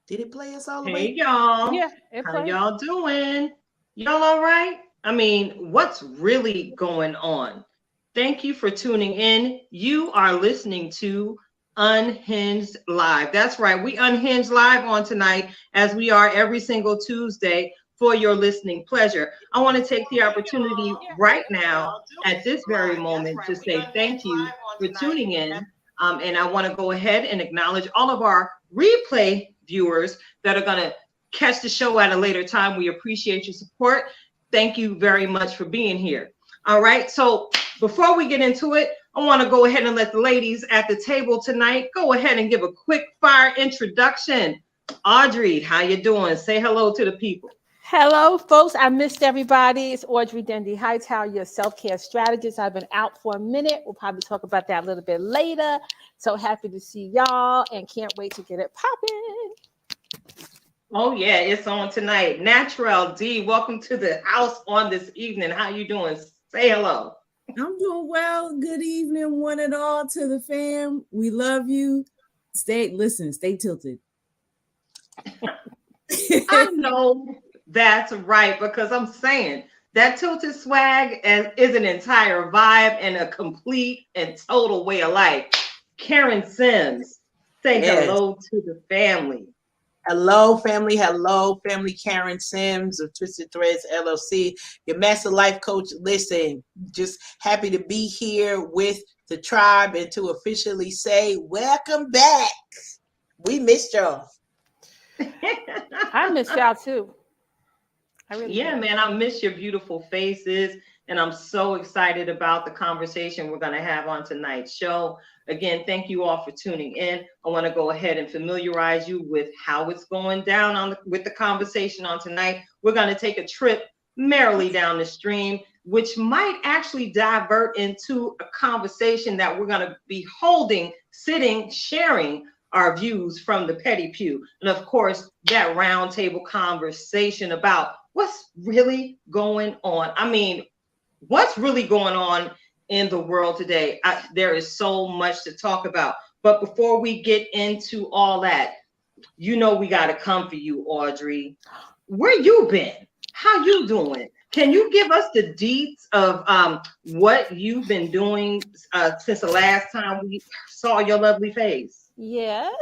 Did it play us all the Hey way? y'all, Yeah, it how played. y'all doing? Y'all all right? I mean, what's really going on? Thank you for tuning in. You are listening to Unhinged Live. That's right, we unhinged live on tonight as we are every single Tuesday for your listening pleasure. I want to take the opportunity right now at this very moment to say thank you for tuning in. And I want to go ahead and acknowledge all of our replay viewers that are going to catch the show at a later time. We appreciate your support. Thank you very much for being here. All right. So before we get into it, I want to go ahead and let the ladies at the table tonight go ahead and give a quick fire introduction. Audrey, how you doing? Say hello to the people. Hello, folks. I missed everybody. It's Audrey Dendy Hightower, your self-care strategist. I've been out for a minute. We'll probably talk about that a little bit later. So happy to see y'all and can't wait to get it popping. Oh yeah, it's on tonight. Natural D, welcome to the house on this evening. How you doing? Say hello. I'm doing well. Good evening, one and all, to the fam. We love you. Stay tilted. I know that's right because I'm saying that tilted swag is an entire vibe and a complete and total way of life. Karen Sims, say Yes. hello to the family. Hello, family. Hello, family. Karen Sims of Twisted Threads LLC, your master life coach. Listen, just happy to be here with the tribe and to officially say, welcome back. We missed y'all. I missed y'all too. I really Yeah, did. man, I miss your beautiful faces. And I'm so excited about the conversation we're going to have on tonight's show. Again, thank you all for tuning in. I want to go ahead and familiarize you with how it's going down with the conversation on tonight. We're going to take a trip merrily down the stream, which might actually divert into a conversation that we're going to be holding, sitting, sharing our views from the petty pew. And of course, that roundtable conversation about what's really going on. I mean, what's really going on in the world today? There is so much to talk about. But before we get into all that, you know we got to come for you, Audrey. Where you been? How you doing? Can you give us the deets of what you've been doing since the last time we saw your lovely face? Yes.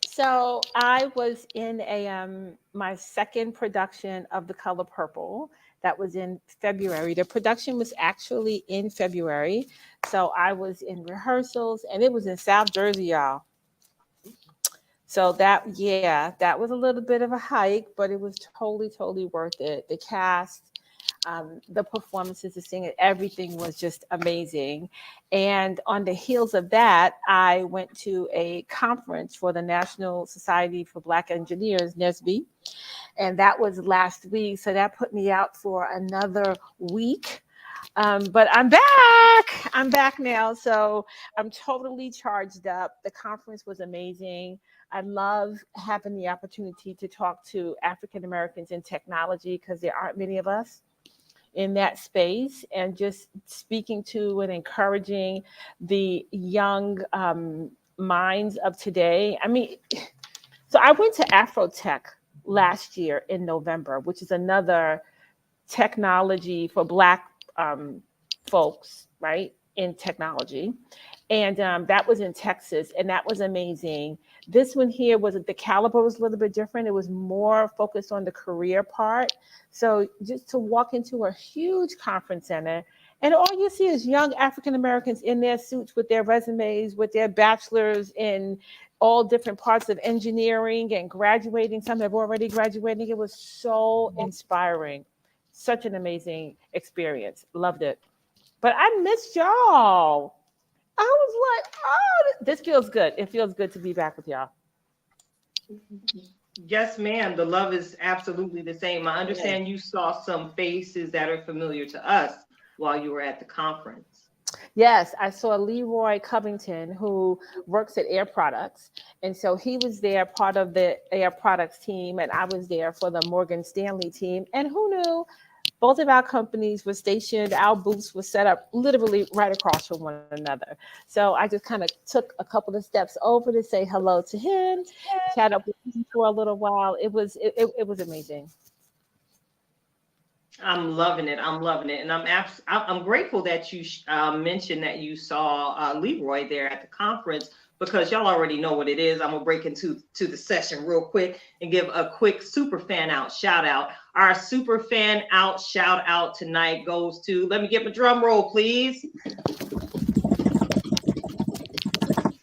So I was in a my second production of The Color Purple. That was in February. The production was actually in February. So I was in rehearsals and it was in South Jersey, y'all. So that was a little bit of a hike, but it was totally, totally worth it. The cast, the performances, the singing, everything was just amazing. And on the heels of that, I went to a conference for the National Society for Black Engineers, NSBE, and that was last week. So that put me out for another week. But I'm back. I'm back now. So I'm totally charged up. The conference was amazing. I love having the opportunity to talk to African Americans in technology because there aren't many of us in that space, and just speaking to and encouraging the young minds of today. I mean, so I went to Afrotech last year in November, which is another technology for Black folks, right, in technology. And that was in Texas, and that was amazing. This one here was the caliber was a little bit different. It was more focused on the career part. So just to walk into a huge conference center, and all you see is young African Americans in their suits with their resumes, with their bachelors in all different parts of engineering and graduating. Some have already graduated. It was so inspiring. Such an amazing experience. Loved it. But I missed y'all. I was like, oh, this feels good. It feels good to be back with y'all. Yes, ma'am. The love is absolutely the same. I Yeah. understand you saw some faces that are familiar to us while you were at the conference. Yes, I saw Leroy Covington, who works at Air Products. And so he was there, part of the Air Products team, and I was there for the Morgan Stanley team. And who knew both of our companies were stationed, our booths were set up literally right across from one another. So I just kind of took a couple of steps over to say hello to him, chat up with him for a little while. It was amazing. I'm loving it. I'm loving it, and I'm grateful that you mentioned that you saw Leroy there at the conference, because y'all already know what it is. I'm gonna break into the session real quick and give a quick super fan out shout out. Our super fan out shout out tonight goes to, let me get my drum roll, please.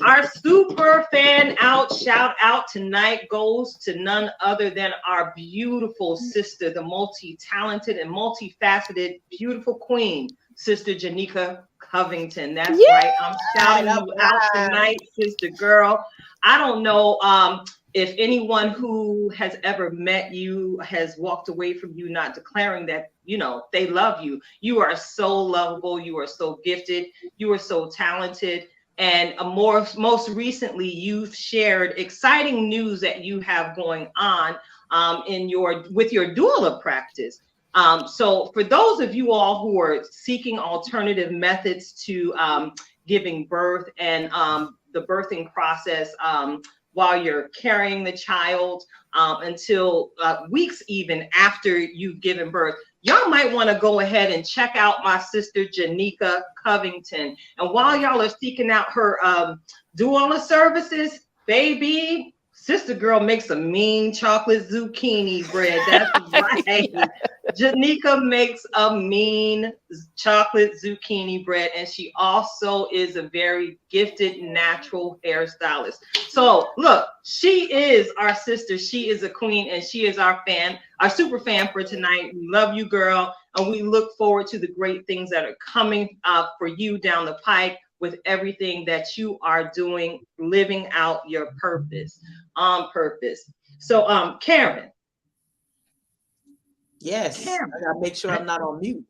Our super fan out shout out tonight goes to none other than our beautiful sister, the multi-talented and multifaceted, beautiful queen, Sister Janika Covington. That's right. I'm shouting you out tonight, sister girl. I don't know if anyone who has ever met you has walked away from you not declaring that, you know, they love you. You are so lovable. You are so gifted. You are so talented. And most recently, you've shared exciting news that you have going on with your doula practice. So for those of you all who are seeking alternative methods to giving birth and the birthing process while you're carrying the child until weeks even after you've given birth, y'all might want to go ahead and check out my sister Janika Covington. And while y'all are seeking out her doula services, baby, sister girl makes a mean chocolate zucchini bread. That's right. Janika makes a mean chocolate zucchini bread, and she also is a very gifted natural hairstylist. So look, she is our sister. She is a queen, and she is our fan, our super fan for tonight. We love you, girl, and we look forward to the great things that are coming for you down the pike with everything that you are doing, living out your purpose on purpose. So, Karen. Yes, Karen. I gotta make sure I'm not on mute.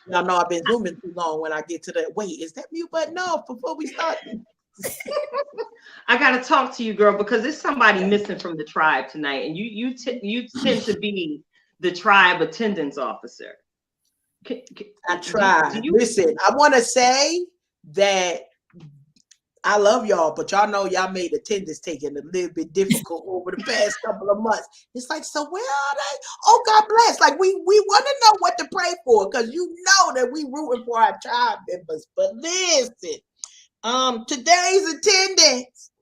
Y'all know I've been zooming too long. When I get to that, wait, is that mute button off before we start? I gotta talk to you, girl, because there's somebody missing from the tribe tonight, and you tend to be the tribe attendance officer. I try. Listen, I want to say that I love y'all, but y'all know y'all made attendance taking a little bit difficult over the past couple of months. It's like, so where are they? Oh, God bless. Like we want to know what to pray for, because you know that we rooting for our tribe members. But listen, today's attendance,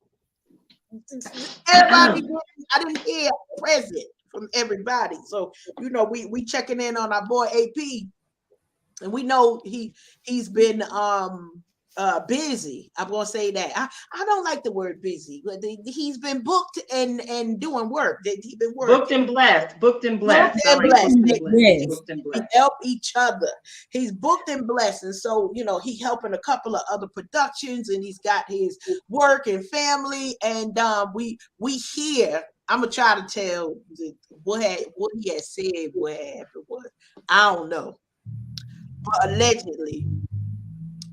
everybody, I didn't hear a present from everybody. So, you know, we checking in on our boy AP, and we know he's been busy. I'm gonna say that. I don't like the word busy, but he's been booked and doing work. He's been working. Booked and blessed. Booked and blessed. We help each other. He's booked and blessed, and so you know he helping a couple of other productions, and he's got his work and family, and we here. I'm gonna try to tell what he had said, what happened, what I don't know. But allegedly,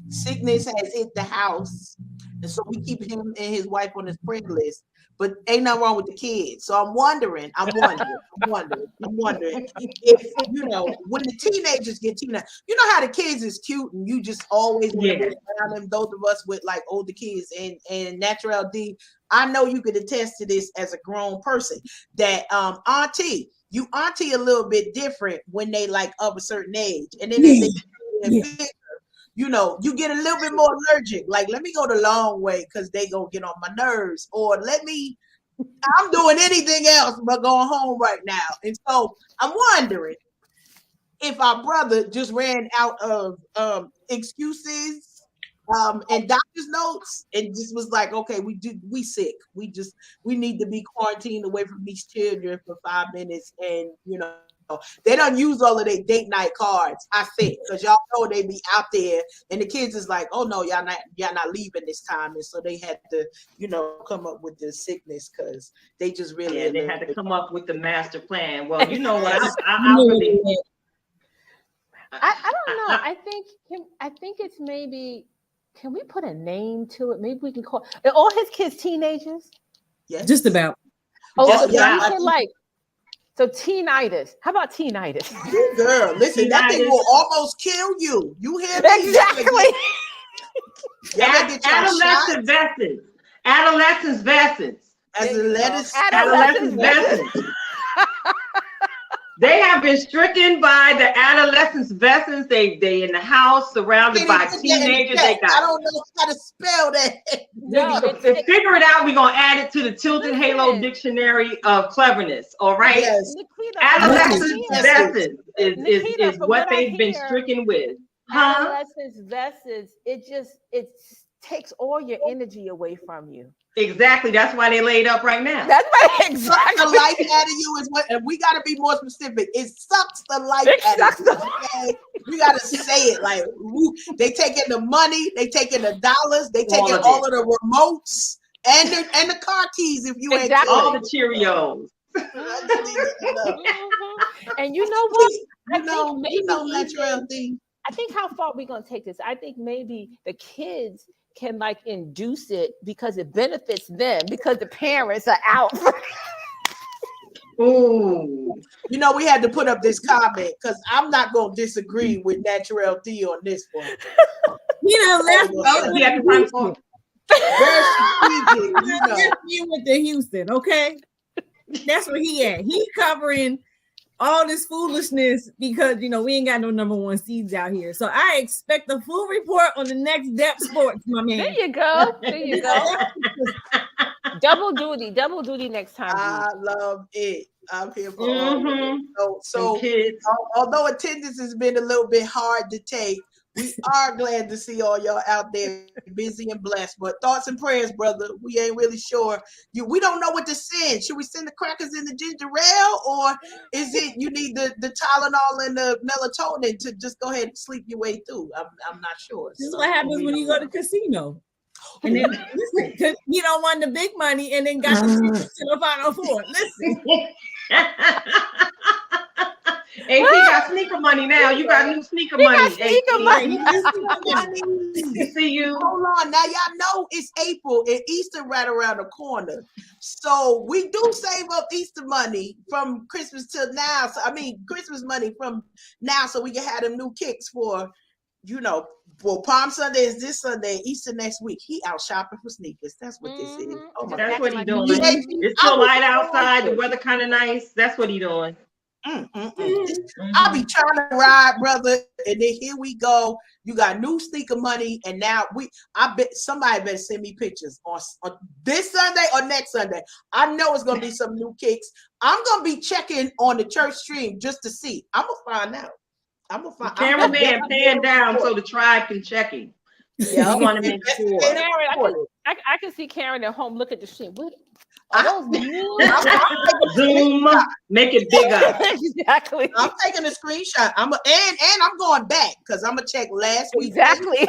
sickness has hit the house, and so we keep him and his wife on his prayer list. But ain't nothing wrong with the kids. So I'm wondering if, you know, when the teenagers get you know how the kids is cute, and you just always want to be around them. Those of us with like older kids, and Natural D, I know you could attest to this as a grown person that auntie a little bit different when they like of a certain age, and then they bigger, you know, you get a little bit more allergic. Like, let me go the long way because they gonna get on my nerves, or I'm doing anything else but going home right now. And so I'm wondering if our brother just ran out of excuses and doctor's notes, and just was like, okay, we sick. We need to be quarantined away from these children for 5 minutes, and you know. They don't use all of their date night cards, I think, because y'all know they be out there, and the kids is like, oh no, y'all not leaving this time, and so they had to, you know, come up with the sickness because they just really they had to come up with the master plan. Well, you know what, I really, I don't know. I think it's maybe. Can we put a name to it? Maybe we can call are all his kids teenagers. Yes, just about. Oh, yeah, like. So teenitis. How about teenitis? Girl, listen, that thing will almost kill you. You hear me? Exactly. Y'all better get your Adolescent vessels. Adolescent vessels. Adolescent vessels. They have been stricken by the adolescent vessels. They in the house surrounded by teenagers. I don't know how to spell that. No, figure it out. We're gonna add it to the Tilted Halo Dictionary of Clearness. All right. Yes. Adolescent vessels is what they've been stricken with. Adolescent vessels. It takes all your energy away from you. Exactly. That's why they laid up right now. That's right. Exactly. The life out of you is what, and we got to be more specific. It sucks the life out of you. Okay? We got to say it like they taking the money, they taking the dollars, they taking all of the remotes and the car keys. If you ain't all the Cheerios. And you know what? You know natural thing. I think how far we're gonna take this. I think maybe the kids can like induce it because it benefits them because the parents are out. Ooh. You know, we had to put up this comment because I'm not gonna disagree with Natural D on this one. Let's you with the Houston, okay? That's where he at. He covering all this foolishness because we ain't got no number one seeds out here. So I expect a full report on the next Depth Sports, my man. There you go. Double duty next time. I love it. I'm here for all. So although attendance has been a little bit hard to take, we are glad to see all y'all out there busy and blessed. But thoughts and prayers, brother. We ain't really sure. We don't know what to send. Should we send the crackers in the ginger ale, or is it you need the Tylenol and the melatonin to just go ahead and sleep your way through? I'm not sure. This is what happens when you go to casino. And then listen, because you don't want the big money and then got to the Final Four. Listen. AP got sneaker money now. You got new sneaker money. Sneaker money. See you. Hold on. Now y'all know it's April and Easter right around the corner. So we do save up Easter money from Christmas till now. So Christmas money from now so we can have them new kicks for, well, Palm Sunday is this Sunday, Easter next week. He out shopping for sneakers. That's what this is. Oh my That's God. what he doing. It's still light outside. The weather kind of nice. That's what he doing. I'll be trying to ride, brother, and then here we go. You got new sneaker money, and now I bet somebody better send me pictures on this Sunday or next Sunday. I know it's gonna be some new kicks. I'm gonna be checking on the church stream just to see. I'm gonna find out. Cameraman pan down so the tribe can check him. Yeah, I want to make sure. Karen, I can see Karen at home. Look at the stream. What are those new? Zoom, make it bigger. Exactly. I'm taking a screenshot. And I'm going back because I'm gonna check last week. Exactly.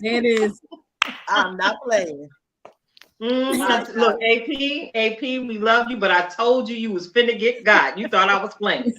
It is. I'm not playing. Look, AP, we love you, but I told you was finna get got. You thought I was playing.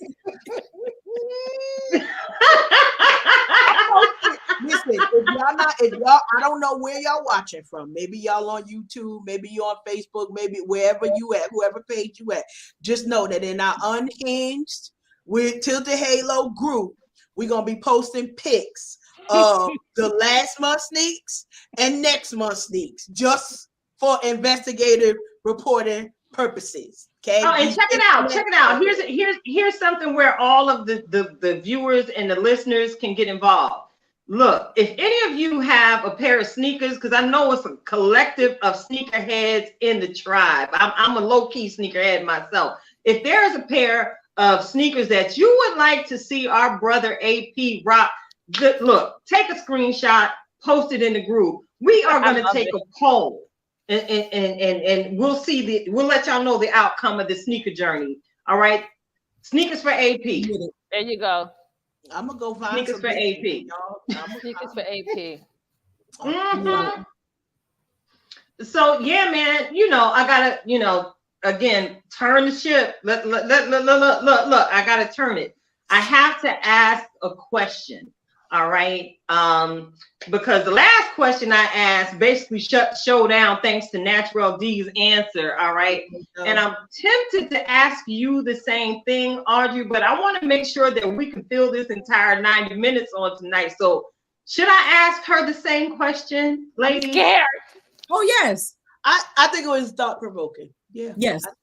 Listen, if y'all, I don't know where y'all watching from. Maybe y'all on YouTube, maybe you on Facebook, maybe wherever you at, whoever page you at. Just know that in our Unhinged with Tilted Halo group, we're gonna be posting pics of the last month sneaks and next month sneaks, just for investigative reporting purposes. Okay. Oh, and check it out. Here's something where all of the viewers and the listeners can get involved. Look, if any of you have a pair of sneakers, because I know it's a collective of sneakerheads in the tribe. I'm a low-key sneakerhead myself. If there is a pair of sneakers that you would like to see our brother AP rock, look, take a screenshot, post it in the group. We are going to take a poll. And we'll let y'all know the outcome of the sneaker journey. All right. Sneakers for AP. There you go. I'm gonna go find sneakers for AP. Sneakers for AP. Mm-hmm. So yeah, man, I gotta, again, turn the ship. Look, I gotta turn it. I have to ask a question. All right. Because the last question I asked basically showed down thanks to Natural D's answer. All right. And I'm tempted to ask you the same thing, Audrey, but I want to make sure that we can fill this entire 90 minutes on tonight. So should I ask her the same question, ladies? I'm scared. Oh, yes. I think it was thought provoking. Yeah. Yes. I think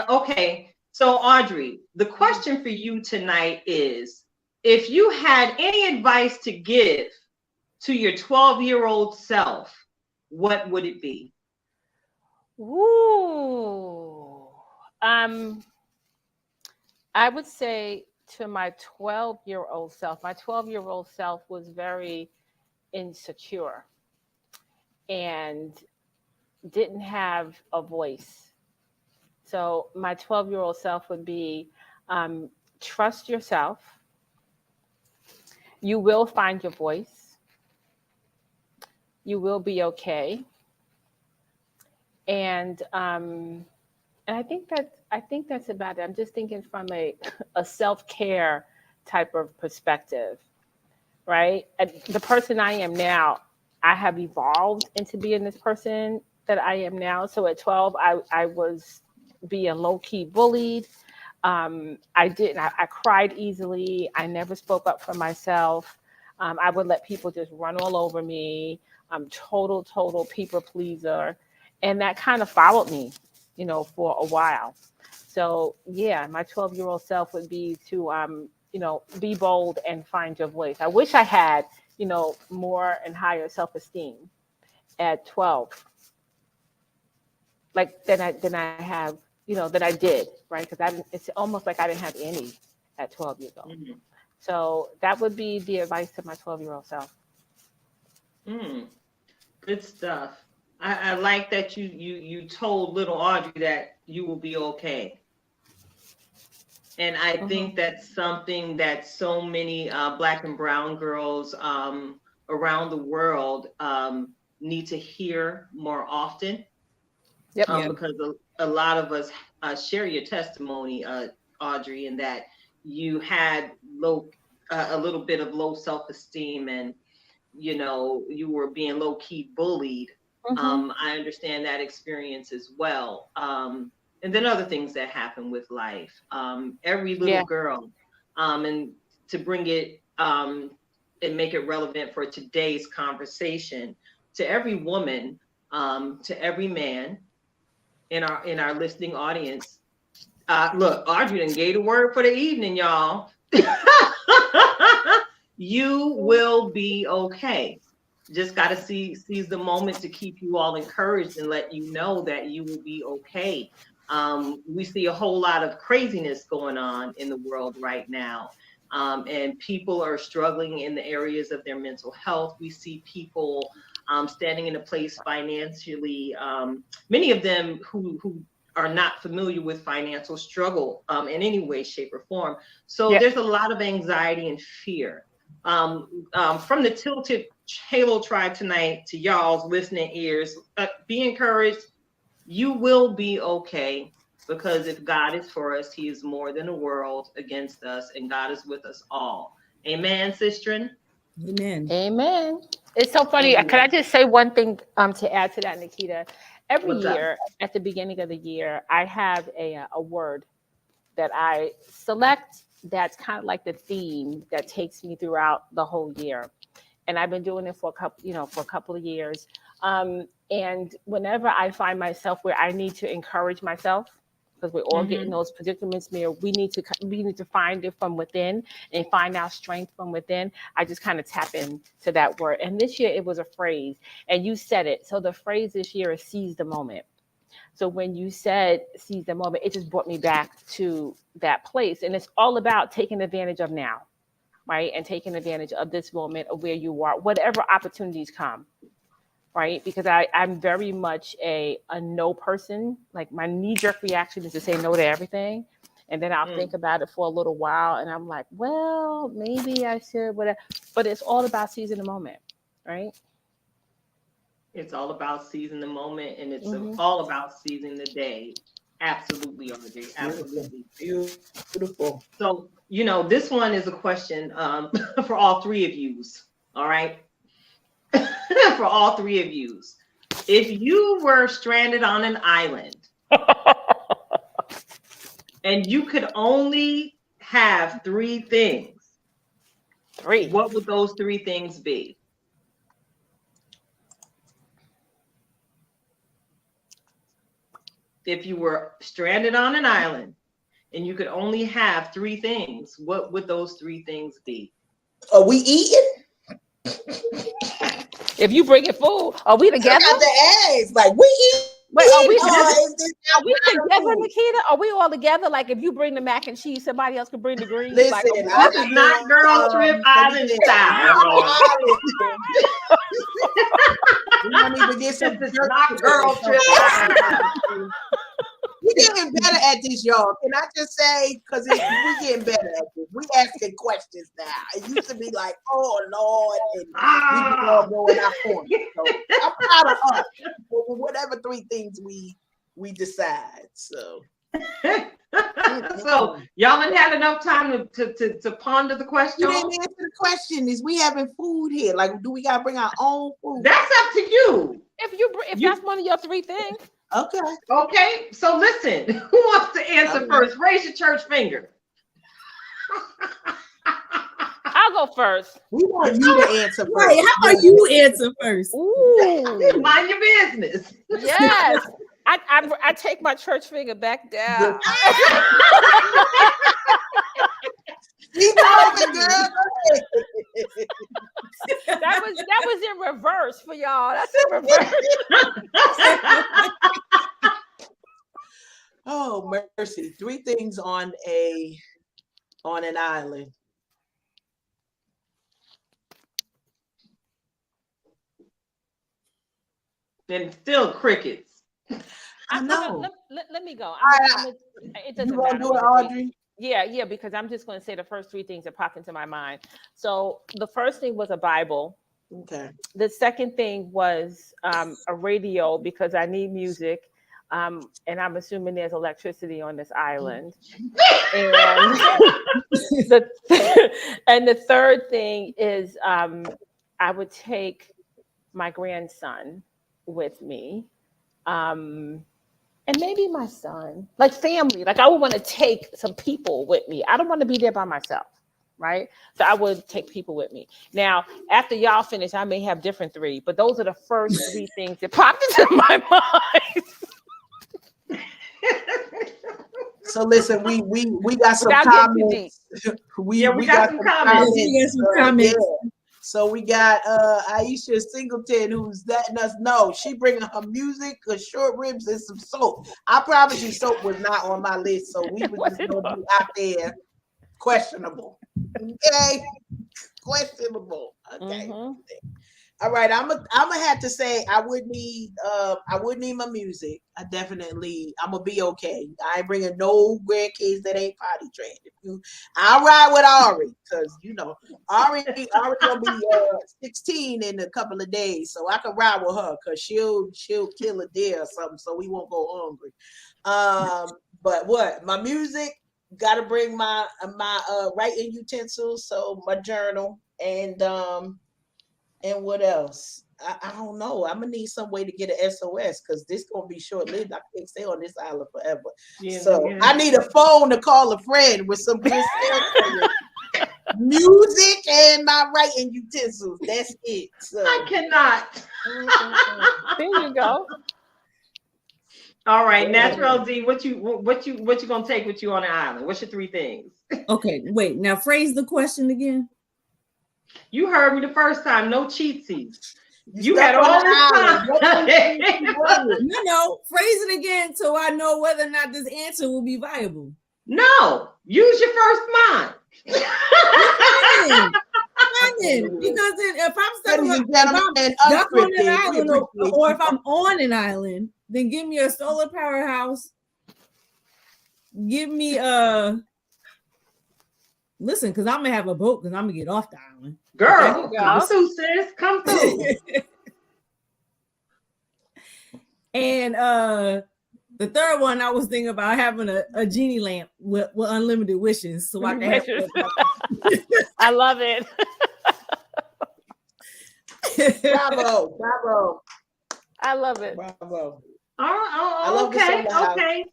so. Okay. So Audrey, the question for you tonight is, if you had any advice to give to your 12-year-old self, what would it be? Ooh. I would say to my 12-year-old self, my 12-year-old self was very insecure and didn't have a voice. So my 12-year-old self would be, trust yourself. You will find your voice. You will be okay. And I think that's about it. I'm just thinking from a self-care type of perspective, right? And the person I am now, I have evolved into being this person that I am now. So at 12, I was being low-key bullied. I cried easily. I never spoke up for myself. I would let people just run all over me. I'm total people pleaser. And that kind of followed me, for a while. So yeah, my 12-year-old self would be to, be bold and find your voice. I wish I had, more and higher self-esteem at 12, like than I have, that I did, right? Because it's almost like I didn't have any at 12 years old. Mm-hmm. So that would be the advice to my 12-year-old self. Good stuff. I like that you told little Audrey that you will be okay. And I think that's something that so many Black and brown girls around the world need to hear more often. Yep. Because a lot of us share your testimony, Audrey, in that you had a little bit of low self-esteem, and you were being low-key bullied. I understand that experience as well. And then other things that happen with life. Every little girl, and to bring it and make it relevant for today's conversation, to every woman, to every man in our listening audience. Look, Audrey done gave the word for the evening, y'all. You will be okay. Just got to seize the moment to keep you all encouraged and let you know that you will be okay. We see a whole lot of craziness going on in the world right now. And people are struggling in the areas of their mental health. We see people standing in a place financially, many of them who are not familiar with financial struggle in any way, shape, or form. So there's a lot of anxiety and fear. From the Tilted Halo Tribe tonight to y'all's listening ears, be encouraged. You will be okay, because if God is for us, he is more than a world against us, and God is with us all. Amen, Sistren? Amen. It's so funny. Amen. Can I just say one thing to add to that, Nikita? Every What's year, at the beginning of the year, I have a word that I select that's kind of like the theme that takes me throughout the whole year. And I've been doing it for a couple of years. And whenever I find myself where I need to encourage myself, because we're all getting those predicaments where we need to find it from within and find our strength from within, I just kind of tap into that word. And this year it was a phrase, and you said it. So the phrase this year is seize the moment. So when you said seize the moment, it just brought me back to that place. And it's all about taking advantage of now, right? And taking advantage of this moment of where you are, whatever opportunities come, right? Because I'm very much a no person. Like, my knee-jerk reaction is to say no to everything. And then I'll think about it for a little while, and I'm like, well, maybe I should, whatever. But it's all about seizing the moment, right? It's all about seizing the moment, and it's all about seizing the day. Absolutely, RJ. Absolutely. Beautiful. So, this one is a question for all three of yous. All right. For all three of yous. If you were stranded on an island and you could only have three things, what would those three things be? If you were stranded on an island and you could only have three things, what would those three things be? Are we eating? If you bring it food, are we together? I got the eggs. Like we eat. Wait, are we together, Nikita? Are we all together? Like if you bring the mac and cheese, somebody else can bring the greens. Listen, like, this is not girl trip island style. We don't need to get some. This is not girl trip island. We're getting better at this, y'all. Can I just say, because we're getting better at this. We asking questions now. It used to be like, oh Lord, and we all going our corner. So I'm proud of us. Whatever three things we decide. So so y'all ain't had enough time to ponder the question. You didn't answer the question. Is we having food here? Like, do we gotta bring our own food? That's up to you. If that's one of your three things. Okay. So listen, who wants to answer first? Raise your church finger. I'll go first. We want you to answer first. Right, how about you answer first? Ooh. Mind your business. Yes. I take my church finger back down. Keep talking, girl. That was in reverse for y'all. That's in reverse. Oh mercy! Three things on an island. And still crickets. I know. Let me go. It You doesn't gonna matter. do it, Audrey? Yeah, because I'm just going to say the first three things that popped into my mind. So the first thing was a Bible. Okay. The second thing was a radio because I need music. And I'm assuming there's electricity on this island. And the third thing is I would take my grandson with me. And maybe my son, like family, like I would want to take some people with me. I don't want to be there by myself, right? So I would take people with me. Now, after y'all finish, I may have different three, but those are the first three things that popped into my mind. So listen, we got some comments. We got some comments. We got some comments. Yeah. So we got Aisha Singleton who's letting us know she bringing her music, her short ribs, and some soap. I promise you, soap was not on my list, so we were just gonna be out there questionable. Okay, questionable. Okay. Mm-hmm. All right, I'm gonna have to say I would need my music. I'm gonna be okay. I ain't bringing no grandkids that ain't potty trained. I'll ride with Ari because Ari gonna be 16 in a couple of days, so I can ride with her because she'll kill a deer or something, so we won't go hungry. But what my music? Got to bring my writing utensils, so my journal and what else? I don't know. I'm gonna need some way to get an SOS because this gonna be short lived. I can't stay on this island forever. I need a phone to call a friend with some good music and my writing utensils. That's it. So. I cannot. There you go. All right, Natural D, what you gonna take with you on the island? What's your three things? Okay, wait. Now phrase the question again. You heard me the first time. No cheatsies. You had all this time. No, phrase it again so I know whether or not this answer will be viable. No, use your first mind. Because then if I'm stuck on an island or if I'm on an island, then give me a solar powerhouse. Give me listen, because I'm gonna have a boat because I'm gonna get off the island. Girl, come through, sis. Come through. And The third one, I was thinking about having a genie lamp with unlimited wishes, so I can have. I love it. Bravo, bravo, I love it. bravo. Oh, okay.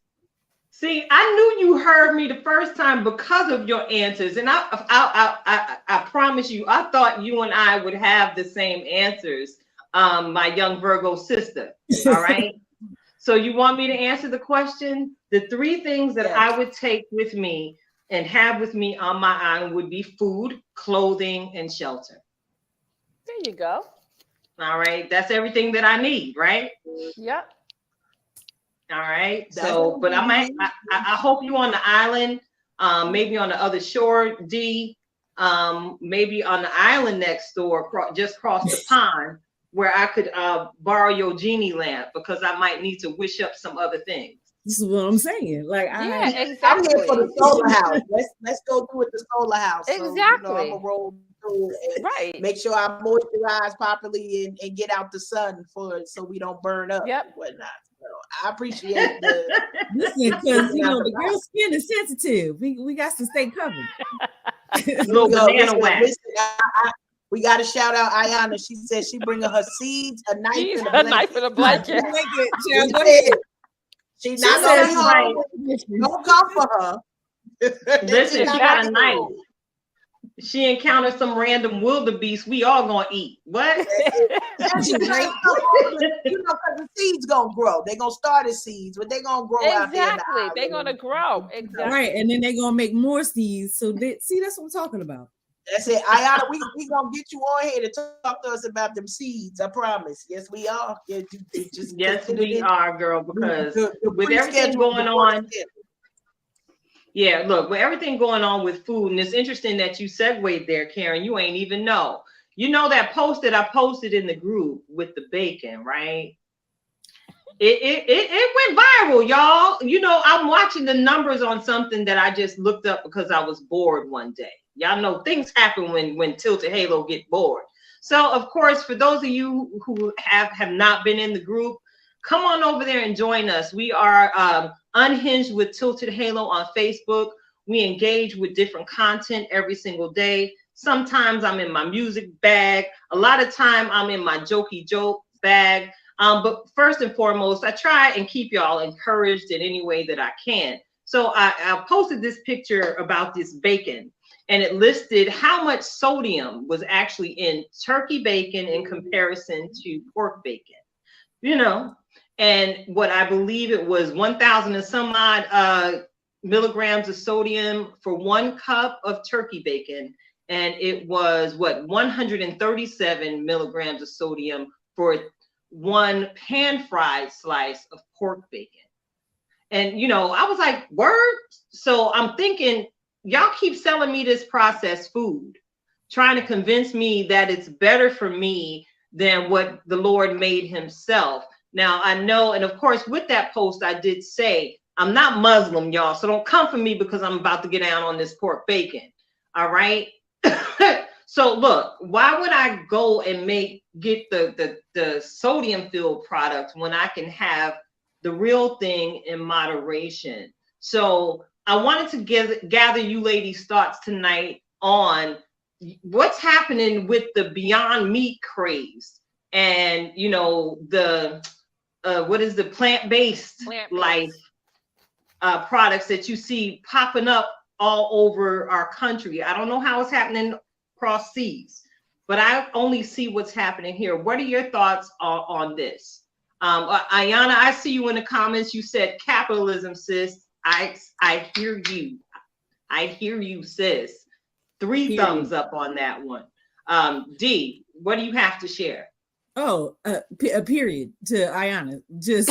See, I knew you heard me the first time because of your answers, and I promise you, I thought you and I would have the same answers. My young Virgo sister. All right. So you want me to answer the question? The three things that I would take with me and have with me on my island would be food, clothing, and shelter. There you go. All right. That's everything that I need, right? Yep. All right. So, but I hope you on the island, maybe on the other shore, D, maybe on the island next door, just across the pond, where I could borrow your genie lamp because I might need to wish up some other things. This is what I'm saying. Like, yeah, exactly. I'm here for the solar house. Let's go through with the solar house. So, Exactly. I'm gonna roll through and Right. make sure I moisturize properly and get out the sun so we don't burn up and whatnot. So I appreciate the listen, because the girl's skin is sensitive. We got to stay covered. Little banana wax. We got to shout out Ayana. She said she bringing her seeds, a knife, and a blanket. She's not gonna be home. Don't come for her. Listen, she got a knife. She encountered some random wildebeest. We all gonna eat. What? Because the seeds gonna grow. They're gonna start as seeds, but they're gonna grow out there. Exactly. They're gonna grow. Exactly. Right, and then they're gonna make more seeds. So that's what I'm talking about. That's it. Ayana, we gonna get you on here to talk to us about them seeds. I promise. Yes, we are. Yes, we are, girl, because with everything going on. Yeah, look, with everything going on with food, and it's interesting that you segued there, Karen. You ain't even know. You know that post that I posted in the group with the bacon, right? It went viral, y'all. I'm watching the numbers on something that I just looked up because I was bored one day. Y'all know things happen when Tilted Halo get bored. So, of course, for those of you who have not been in the group, come on over there and join us. We are Unhinged with Tilted Halo on Facebook. We engage with different content every single day. Sometimes I'm in my music bag. A lot of time I'm in my jokey joke bag. But first and foremost, I try and keep y'all encouraged in any way that I can. So I posted this picture about this bacon, and it listed how much sodium was actually in turkey bacon in comparison to pork bacon. And what I believe it was 1,000 and some odd milligrams of sodium for 1 cup of turkey bacon. And it was 137 milligrams of sodium for 1 pan-fried slice of pork bacon. And, I was like, word? So I'm thinking, y'all keep selling me this processed food, trying to convince me that it's better for me than what the Lord made himself. Now, I know, and of course, with that post, I did say, I'm not Muslim, y'all, so don't come for me because I'm about to get down on this pork bacon, all right? So look, why would I go and get the sodium-filled product when I can have the real thing in moderation? So I wanted to gather you ladies' thoughts tonight on what's happening with the Beyond Meat craze and, the plant-based life products that you see popping up all over our country. I don't know how it's happening across seas, but I only see what's happening here. What are your thoughts on this? Ayana, I see you in the comments. You said capitalism, sis. I hear you. I hear you, sis. 3 thumbs up on that one. D, what do you have to share? Oh, a period to Ayana. Just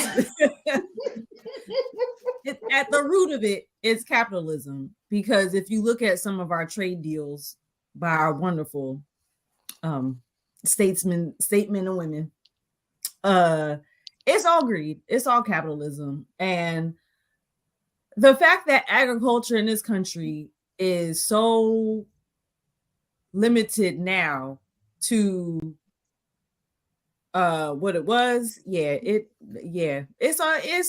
at the root of it is capitalism. Because if you look at some of our trade deals by our wonderful statesmen and women, it's all greed. It's all capitalism. And the fact that agriculture in this country is so limited now to what it was. It's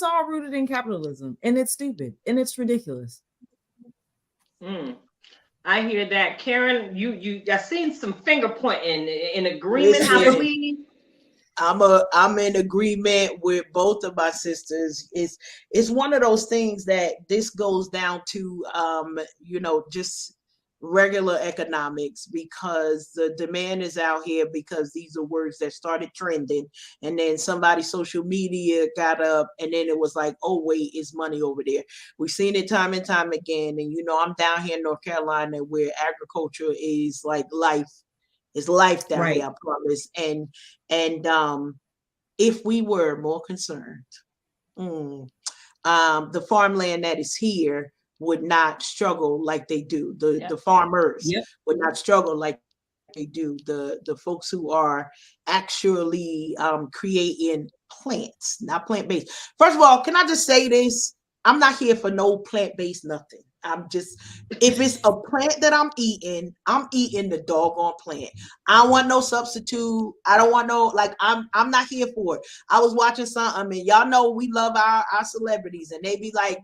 all rooted in capitalism, and it's stupid and it's ridiculous. I hear that. Karen, you I seen some finger pointing in agreement, I believe. I'm in agreement with both of my sisters. It's one of those things that this goes down to just regular economics, because the demand is out here, because these are words that started trending, and then somebody's social media got up, and then it was like, oh wait, it's money over there. We've seen it time and time again. And I'm down here in North Carolina, where agriculture is like life. It's life down here, I promise. And if we were more concerned, the farmland that is here would not struggle like they do. The farmers would not struggle like they do. The folks who are actually creating plants, not plant-based. First of all, can I just say this? I'm not here for no plant-based nothing. If it's a plant that I'm eating the doggone plant. I don't want no substitute. I don't want no, I'm not here for it. I was watching something, and y'all know we love our celebrities, and they be like,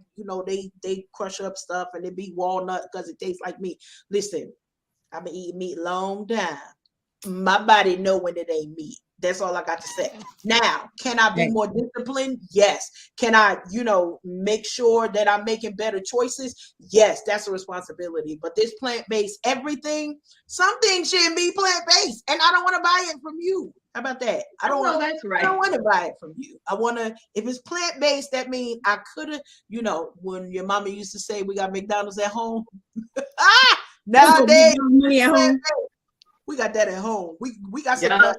they crush up stuff, and it be walnut because it tastes like meat. Listen, I've been eating meat long time. My body know when it ain't meat. That's all I got to say. Now, can I be more disciplined? Yes. Can I, make sure that I'm making better choices? Yes, that's a responsibility. But this plant-based everything, some things shouldn't be plant-based, and I don't want to buy it from you. How about that? I don't want to buy it from you. I want to, if it's plant-based, that means I could have, when your mama used to say we got McDonald's at home. Nowadays, money at home. We got that at home. We got some. I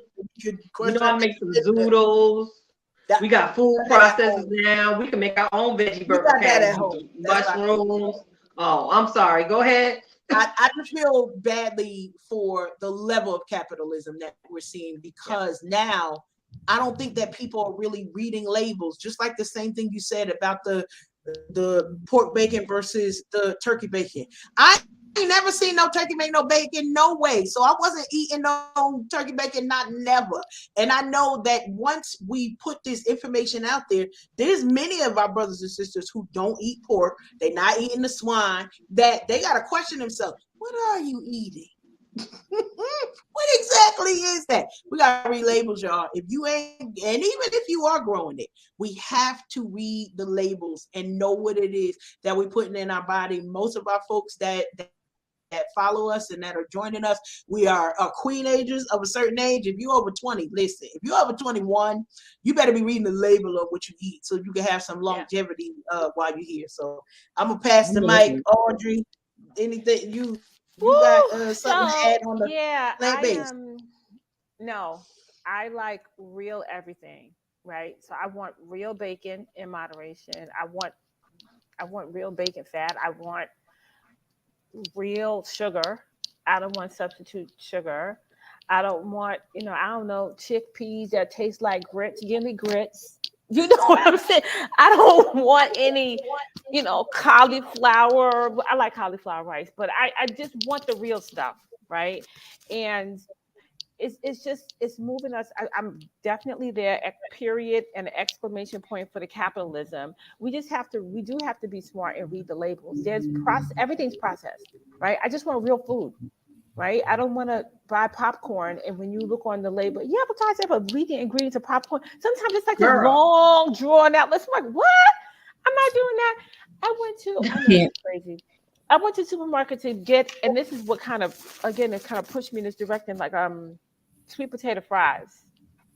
make some zoodles. We got food processors now. We can make our own veggie burger patties, mushrooms. Oh, I'm sorry. Go ahead. I just feel badly for the level of capitalism that we're seeing, because now I don't think that people are really reading labels. Just like the same thing you said about the pork bacon versus the turkey bacon. I ain't never seen no turkey make no bacon, no way. So I wasn't eating no turkey bacon, not never. And I know that once we put this information out there, there's many of our brothers and sisters who don't eat pork. They're not eating the swine, that they got to question themselves. What are you eating? What exactly is that? We got to read labels, y'all. If you ain't, and even if you are growing it, we have to read the labels and know what it is that we're putting in our body. Most of our folks that follow us and that are joining us, we are queen ages of a certain age. If you're over 20, listen, if you're over 21, you better be reading the label of what you eat so you can have some longevity while you're here. So I'm gonna pass the mic. Audrey, anything you got something to add on the plant-based? No, I like real everything, right? So I want real bacon in moderation. I want real bacon fat. I want real sugar. I don't want substitute sugar. I don't want, chickpeas that taste like grits. Give me grits. You know what I'm saying? I don't want any, cauliflower. I like cauliflower rice, but I just want the real stuff, right? And it's moving us. I'm definitely there. Period and an exclamation point for the capitalism. We do have to be smart and read the labels. Everything's processed, right? I just want real food, right? I don't want to buy popcorn, and when you look on the label, but guys have read the ingredients of popcorn. Sometimes it's like a long drawn out. Let's like, what? I'm not doing that. I went to the supermarket to get, and this is what kind of pushed me in this direction, like sweet potato fries,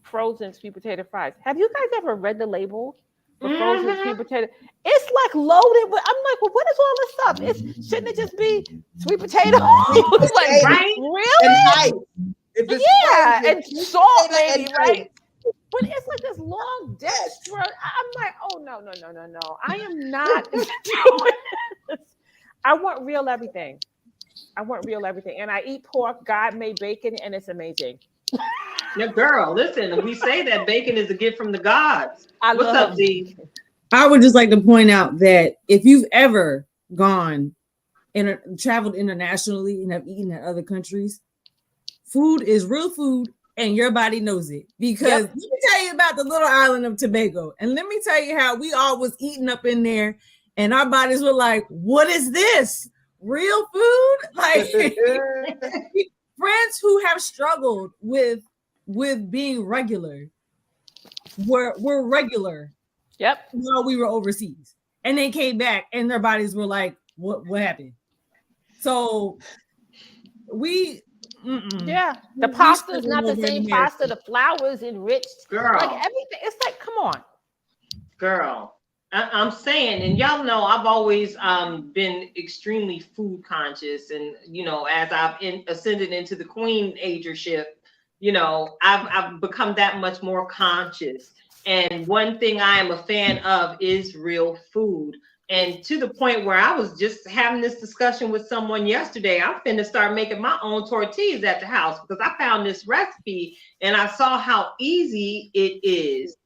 frozen sweet potato fries. Have you guys ever read the label for frozen sweet potato? It's like loaded with, I'm like, well, what is all this stuff? Shouldn't it just be sweet potato? Like, right? Really? And salt maybe, right? But it's like this long dextrose. I'm like, oh no. I am not doing this. I want real everything. And I eat pork. God made bacon, and it's amazing. Yeah, girl, listen, we say that bacon is a gift from the gods. What's up, D? I would just like to point out that if you've ever gone and traveled internationally and have eaten in other countries, food is real food and your body knows it. Because let me tell you about the little island of Tobago. And let me tell you how we all was eating up in there and our bodies were like, what is this? Real food? Like friends who have struggled with being regular were regular. Yep. While we were overseas. And they came back and their bodies were like, what happened? So we the pasta is not the same pasta. The flour is enriched. Girl. Like everything. It's like, come on. Girl, I'm saying, and y'all know I've always been extremely food conscious, and as I've ascended into the queen agership, I've become that much more conscious. And one thing I am a fan of is real food. And to the point where I was just having this discussion with someone yesterday, I'm finna start making my own tortillas at the house because I found this recipe and I saw how easy it is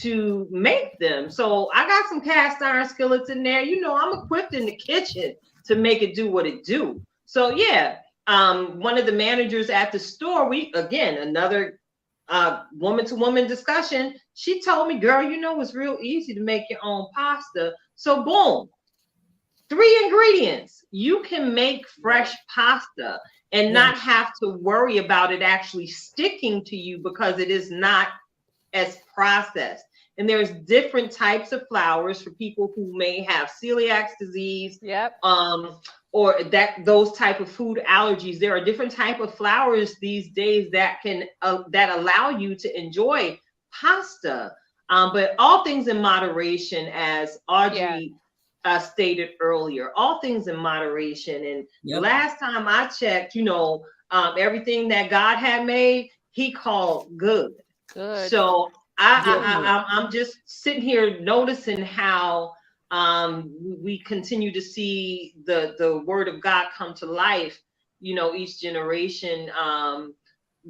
to make them. So I got some cast iron skillets in there. I'm equipped in the kitchen to make it do what it do. So yeah, one of the managers at the store, another woman to woman discussion. She told me, girl, it's real easy to make your own pasta. So boom, 3 ingredients. You can make fresh pasta and not have to worry about it actually sticking to you because it is not as processed. And there's different types of flours for people who may have celiac disease, or those type of food allergies. There are different type of flours these days that can that allow you to enjoy pasta. But all things in moderation, as Audrey stated earlier, all things in moderation. And last time I checked, everything that God had made, He called good. Good. So I'm just sitting here noticing how we continue to see the word of God come to life. Each generation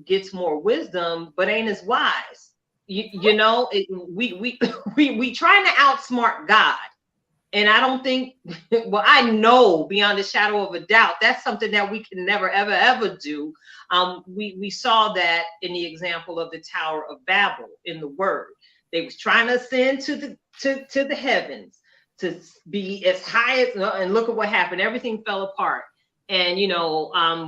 gets more wisdom, but ain't as wise. We trying to outsmart God. And I don't think, I know beyond a shadow of a doubt, that's something that we can never, ever, ever do. We saw that in the example of the Tower of Babel in the Word. They was trying to ascend to the heavens to be as high as, and look at what happened. Everything fell apart. And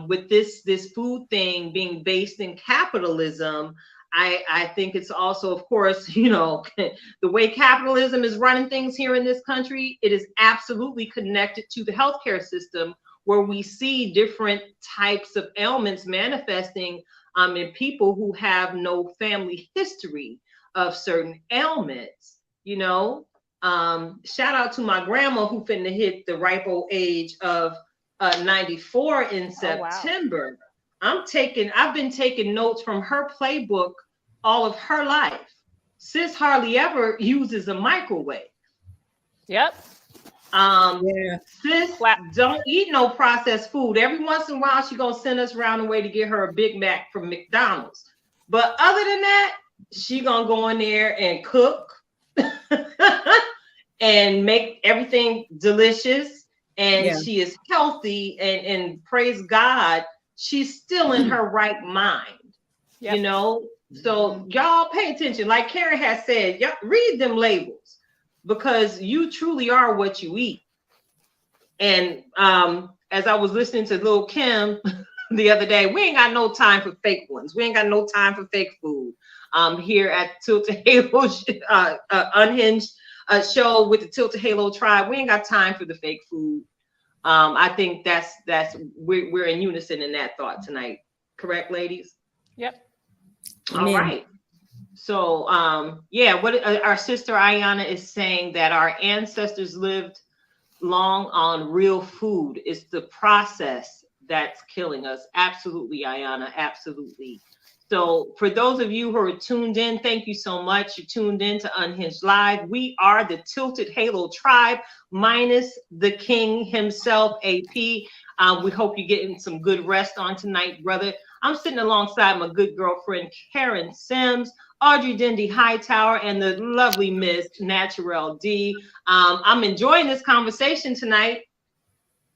with this food thing being based in capitalism, I think it's also, of course, the way capitalism is running things here in this country, it is absolutely connected to the healthcare system, where we see different types of ailments manifesting in people who have no family history of certain ailments. Shout out to my grandma who finna hit the ripe old age of 94 in September. Wow. I've been taking notes from her playbook all of her life. Sis hardly ever uses a microwave. Yep. Sis don't eat no processed food. Every once in a while, she gonna send us round the way to get her a Big Mac from McDonald's. But other than that, she gonna go in there and cook and make everything delicious. And she is healthy, and praise God, she's still in her right mind. So y'all pay attention. Like Karen has said, y'all read them labels, because you truly are what you eat. And as I was listening to Lil' Kim the other day, we ain't got no time for fake ones. We ain't got no time for fake food. Here at Tilted Halo Unhinged show with the Tilted Halo tribe, we ain't got time for the fake food. I think we're in unison in that thought tonight. Correct, ladies? Yep. All right. So, what our sister Ayana is saying, that our ancestors lived long on real food. It's the process that's killing us. Absolutely, Ayana. Absolutely. So for those of you who are tuned in, thank you so much. You tuned in to Unhinged Live. We are the Tilted Halo tribe, minus the king himself, AP. We hope you're getting some good rest on tonight, brother. I'm sitting alongside my good girlfriend, Karen Sims, Audrey Dindy Hightower, and the lovely Miss Naturel D. I'm enjoying this conversation tonight.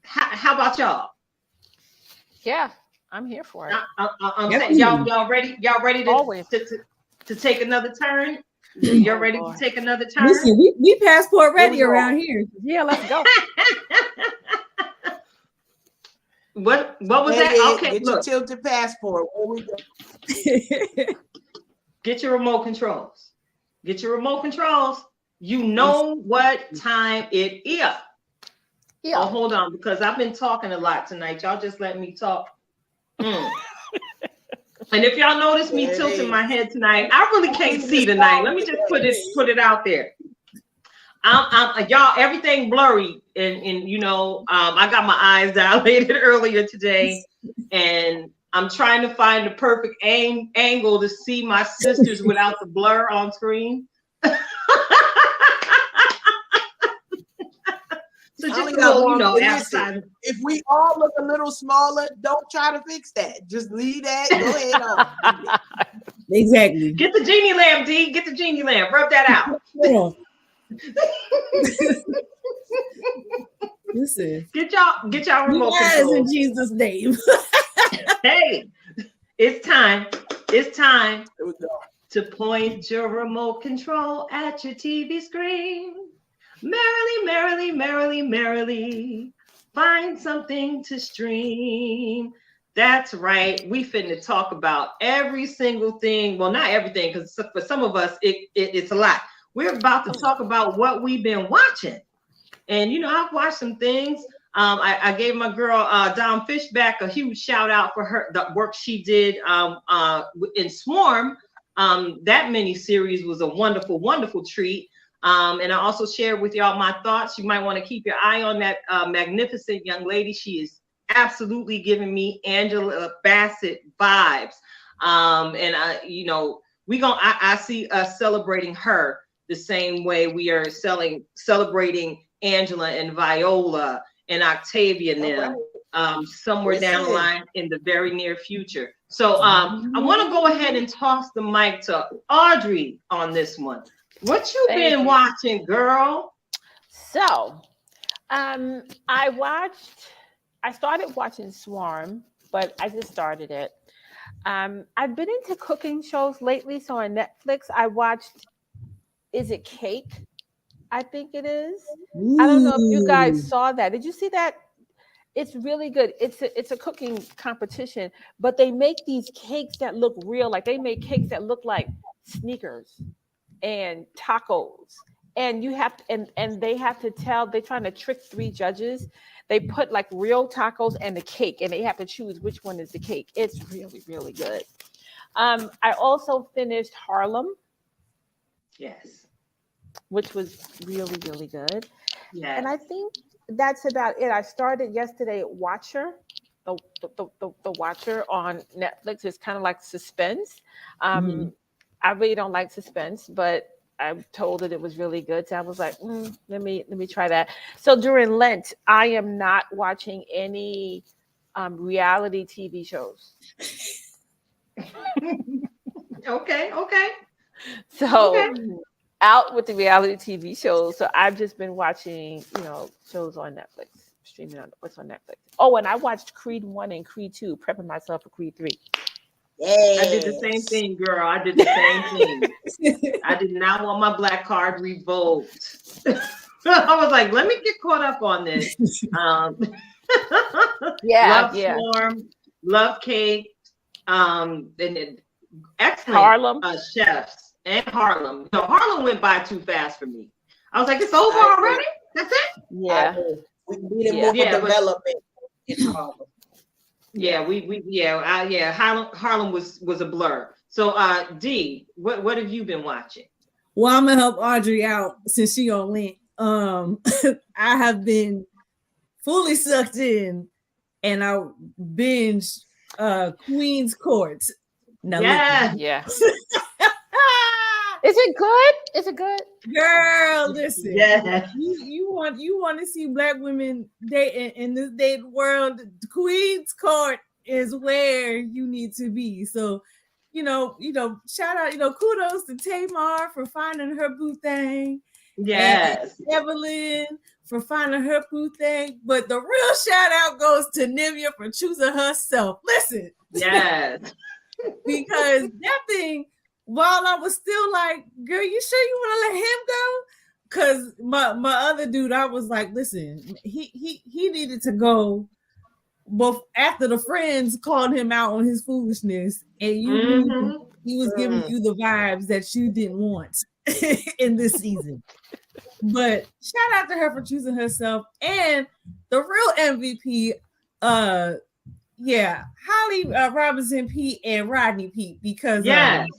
How about y'all? Yeah, I'm here for it. I'm saying, y'all ready? Y'all ready Always. to take another turn? You're ready to take another turn? Listen, we passport ready around here. Yeah, let's go. What was that? Okay, get your tilted passport. Where we go? Get your remote controls. Get your remote controls. You know what time it is. Yeah. Oh, hold on, because I've been talking a lot tonight. Y'all just let me talk. And if y'all notice me tilting my head tonight, I really can't see tonight. Let me just put it out there. I'm y'all, everything blurry, and you know, I got my eyes dilated earlier today, and I'm trying to find the perfect angle to see my sisters without the blur on screen. So just a little, you know, outside. If we all look a little smaller, don't try to fix that. Just leave that. Go ahead on. Exactly. Get the genie lamp, D. Get the genie lamp. Rub that out. Listen. Get y'all remote control. In Jesus' name. Hey, it's time. It's time to point your remote control at your TV screen. Merrily, merrily, merrily, merrily, find something to stream. That's right. We finna talk about every single thing. Well, not everything, because for some of us, it's a lot. We're about to talk about what we've been watching. And, you know, I've watched some things. I gave my girl, Dom Fishback, a huge shout out for the work she did in Swarm. That mini series was a wonderful, wonderful treat. And I also shared with y'all my thoughts. You might want to keep your eye on that magnificent young lady. She is absolutely giving me Angela Bassett vibes. And you know, I see us celebrating her the same way we are celebrating Angela and Viola and Octavia and them somewhere down the line in the very near future. So I want to go ahead and toss the mic to Audrey on this one. What you been watching, girl? So, I started watching Swarm, but I just started it. I've been into cooking shows lately. So on Netflix, I watched, is it Cake? I think it is. Ooh. I don't know if you guys saw that. Did you see that? It's really good. It's a cooking competition, but they make these cakes that look real. Like they make cakes that look like sneakers and tacos, and you have to, and they have to tell, they're trying to trick 3 judges. They put like real tacos and the cake, and they have to choose which one is the cake. It's really, really good. I also finished Harlem. Yes. Which was really, really good. Yeah. And I think that's about it. I started yesterday Watcher, the Watcher on Netflix. It's kind of like suspense. I really don't like suspense, but I'm told that it was really good. So I was like, let me try that. So during Lent, I am not watching any reality TV shows. Okay. So out with the reality TV shows. So I've just been watching, you know, shows on Netflix, streaming on what's on Netflix. Oh, and I watched Creed 1 and Creed 2, prepping myself for Creed 3. Yes. I did the same thing, girl. I did the same thing. I did not want my black card revoked. I was like, let me get caught up on this. Love Swarm, love Cake, and excellent Harlem chefs. And Harlem. No, Harlem went by too fast for me. I was like, it's over already? That's it? Yeah. We needed more development in Harlem. Yeah, Harlem was a blur. So D, what have you been watching? Well, I'm gonna help Audrey out since she on Lent. I have been fully sucked in, and I binged Queen's Court. Now, yeah. Is it good? Is it good? Girl, listen. Yeah. You want to see black women date in this dating world. The Queen's Court is where you need to be. So, you know, shout out, kudos to Tamar for finding her boo thing. Yes. and Evelyn for finding her poo thing. But the real shout out goes to Nivea for choosing herself. Listen, Yes. because that thing, while I was still like, girl, you sure you want to let him go? Because my other dude, I was like, listen, he needed to go. But after the friends called him out on his foolishness, and you knew he was giving you the vibes that you didn't want in this season. But shout out to her for choosing herself. And the real MVP, Holly Robinson Pete and Rodney Pete, because Yes.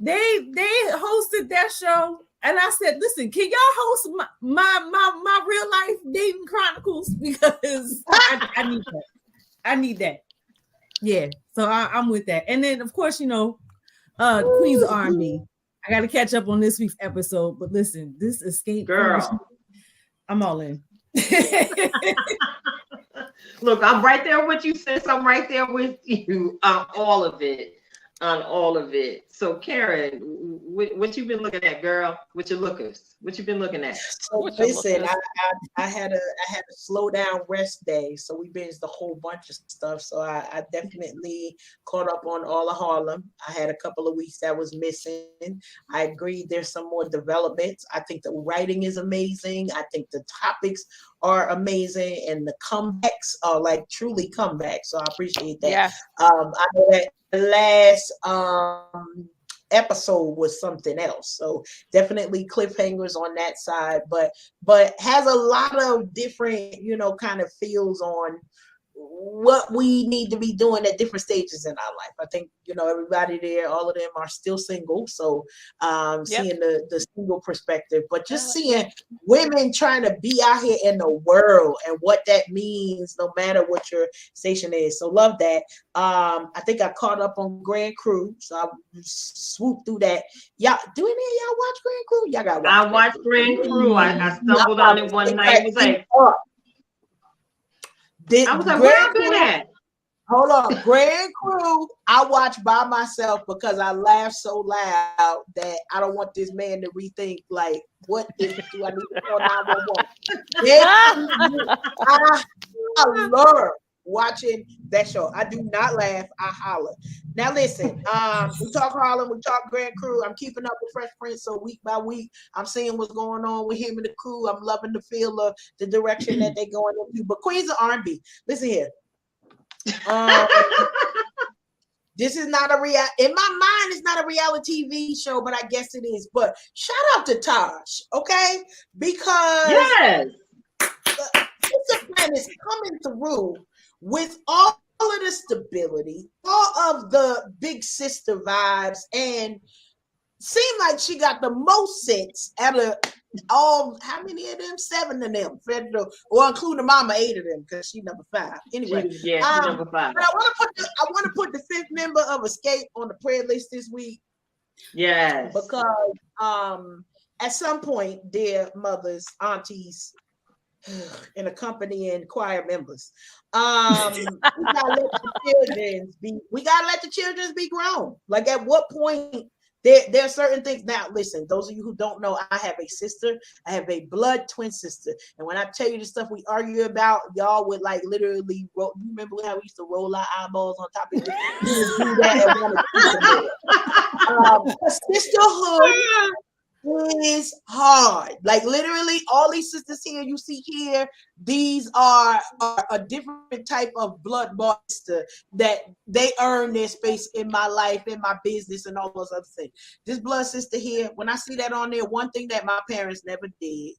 they hosted that show. And I said, listen, can y'all host my real life dating chronicles? Because I need that. I need that. Yeah. So I'm with that. And then of course, Queens of R&B. I got to catch up on this week's episode. But listen, this escape, girl, I'm all in. Look, I'm right there with you, sis. I'm right there with you on all of it. So, Karen, what you been looking at, girl? What you been looking at? So listen, I had a slow down rest day, so we binged a whole bunch of stuff. So I definitely caught up on all of Harlem. I had a couple of weeks that was missing. I agree, there's some more developments. I think the writing is amazing. I think the topics are amazing, and the comebacks are like truly comebacks. So I appreciate that. Yeah. I know that the last episode was something else, so definitely cliffhangers on that side, but has a lot of different kind of feels on what we need to be doing at different stages in our life. I think everybody there, all of them are still single, so seeing the single perspective, but just seeing women trying to be out here in the world and what that means no matter what your station is. So love that. I think I caught up on Grand Crew, so I swooped through that. Y'all, do any of y'all watch Grand Crew? Y'all got I watched Grand Crew. I stumbled on it one night. It was like, I was like, where I been at? Hold on, Grand Crew, I watch by myself because I laugh so loud that I don't want this man to rethink, like, what do I need to call 911? I love watching that show. I do not laugh, I holler. Now listen, we talk Harlem, we talk Grand Crew. I'm keeping up with Fresh Prince, so week by week, I'm seeing what's going on with him and the crew. I'm loving the feel of the direction that they're going into. But Queens of R&B, listen here. This is not in my mind, it's not a reality TV show, but I guess it is. But shout out to Taj, okay? Because the plan is coming through with all of the stability, all of the big sister vibes, and seemed like she got the most sense out of all. How many of them? 7 of them, or including Mama, 8 of them, because she number 5. Anyway, she's number 5. But I want to put the 5th member of Escape on the prayer list this week. Yes, because at some point, dear mothers, aunties, and accompanying choir members, we gotta let the children be grown. Like, at what point? There are certain things. Now, listen, those of you who don't know, I have a sister. I have a blood twin sister. And when I tell you the stuff we argue about, y'all would like literally roll. You remember how we used to roll our eyeballs on top of it? We would do that and want to sisterhood is hard. Like, literally, all these sisters here you see here, these are a different type of blood sister that they earn their space in my life, in my business, and all those other things. This blood sister here, when I see that on there, one thing that my parents never did,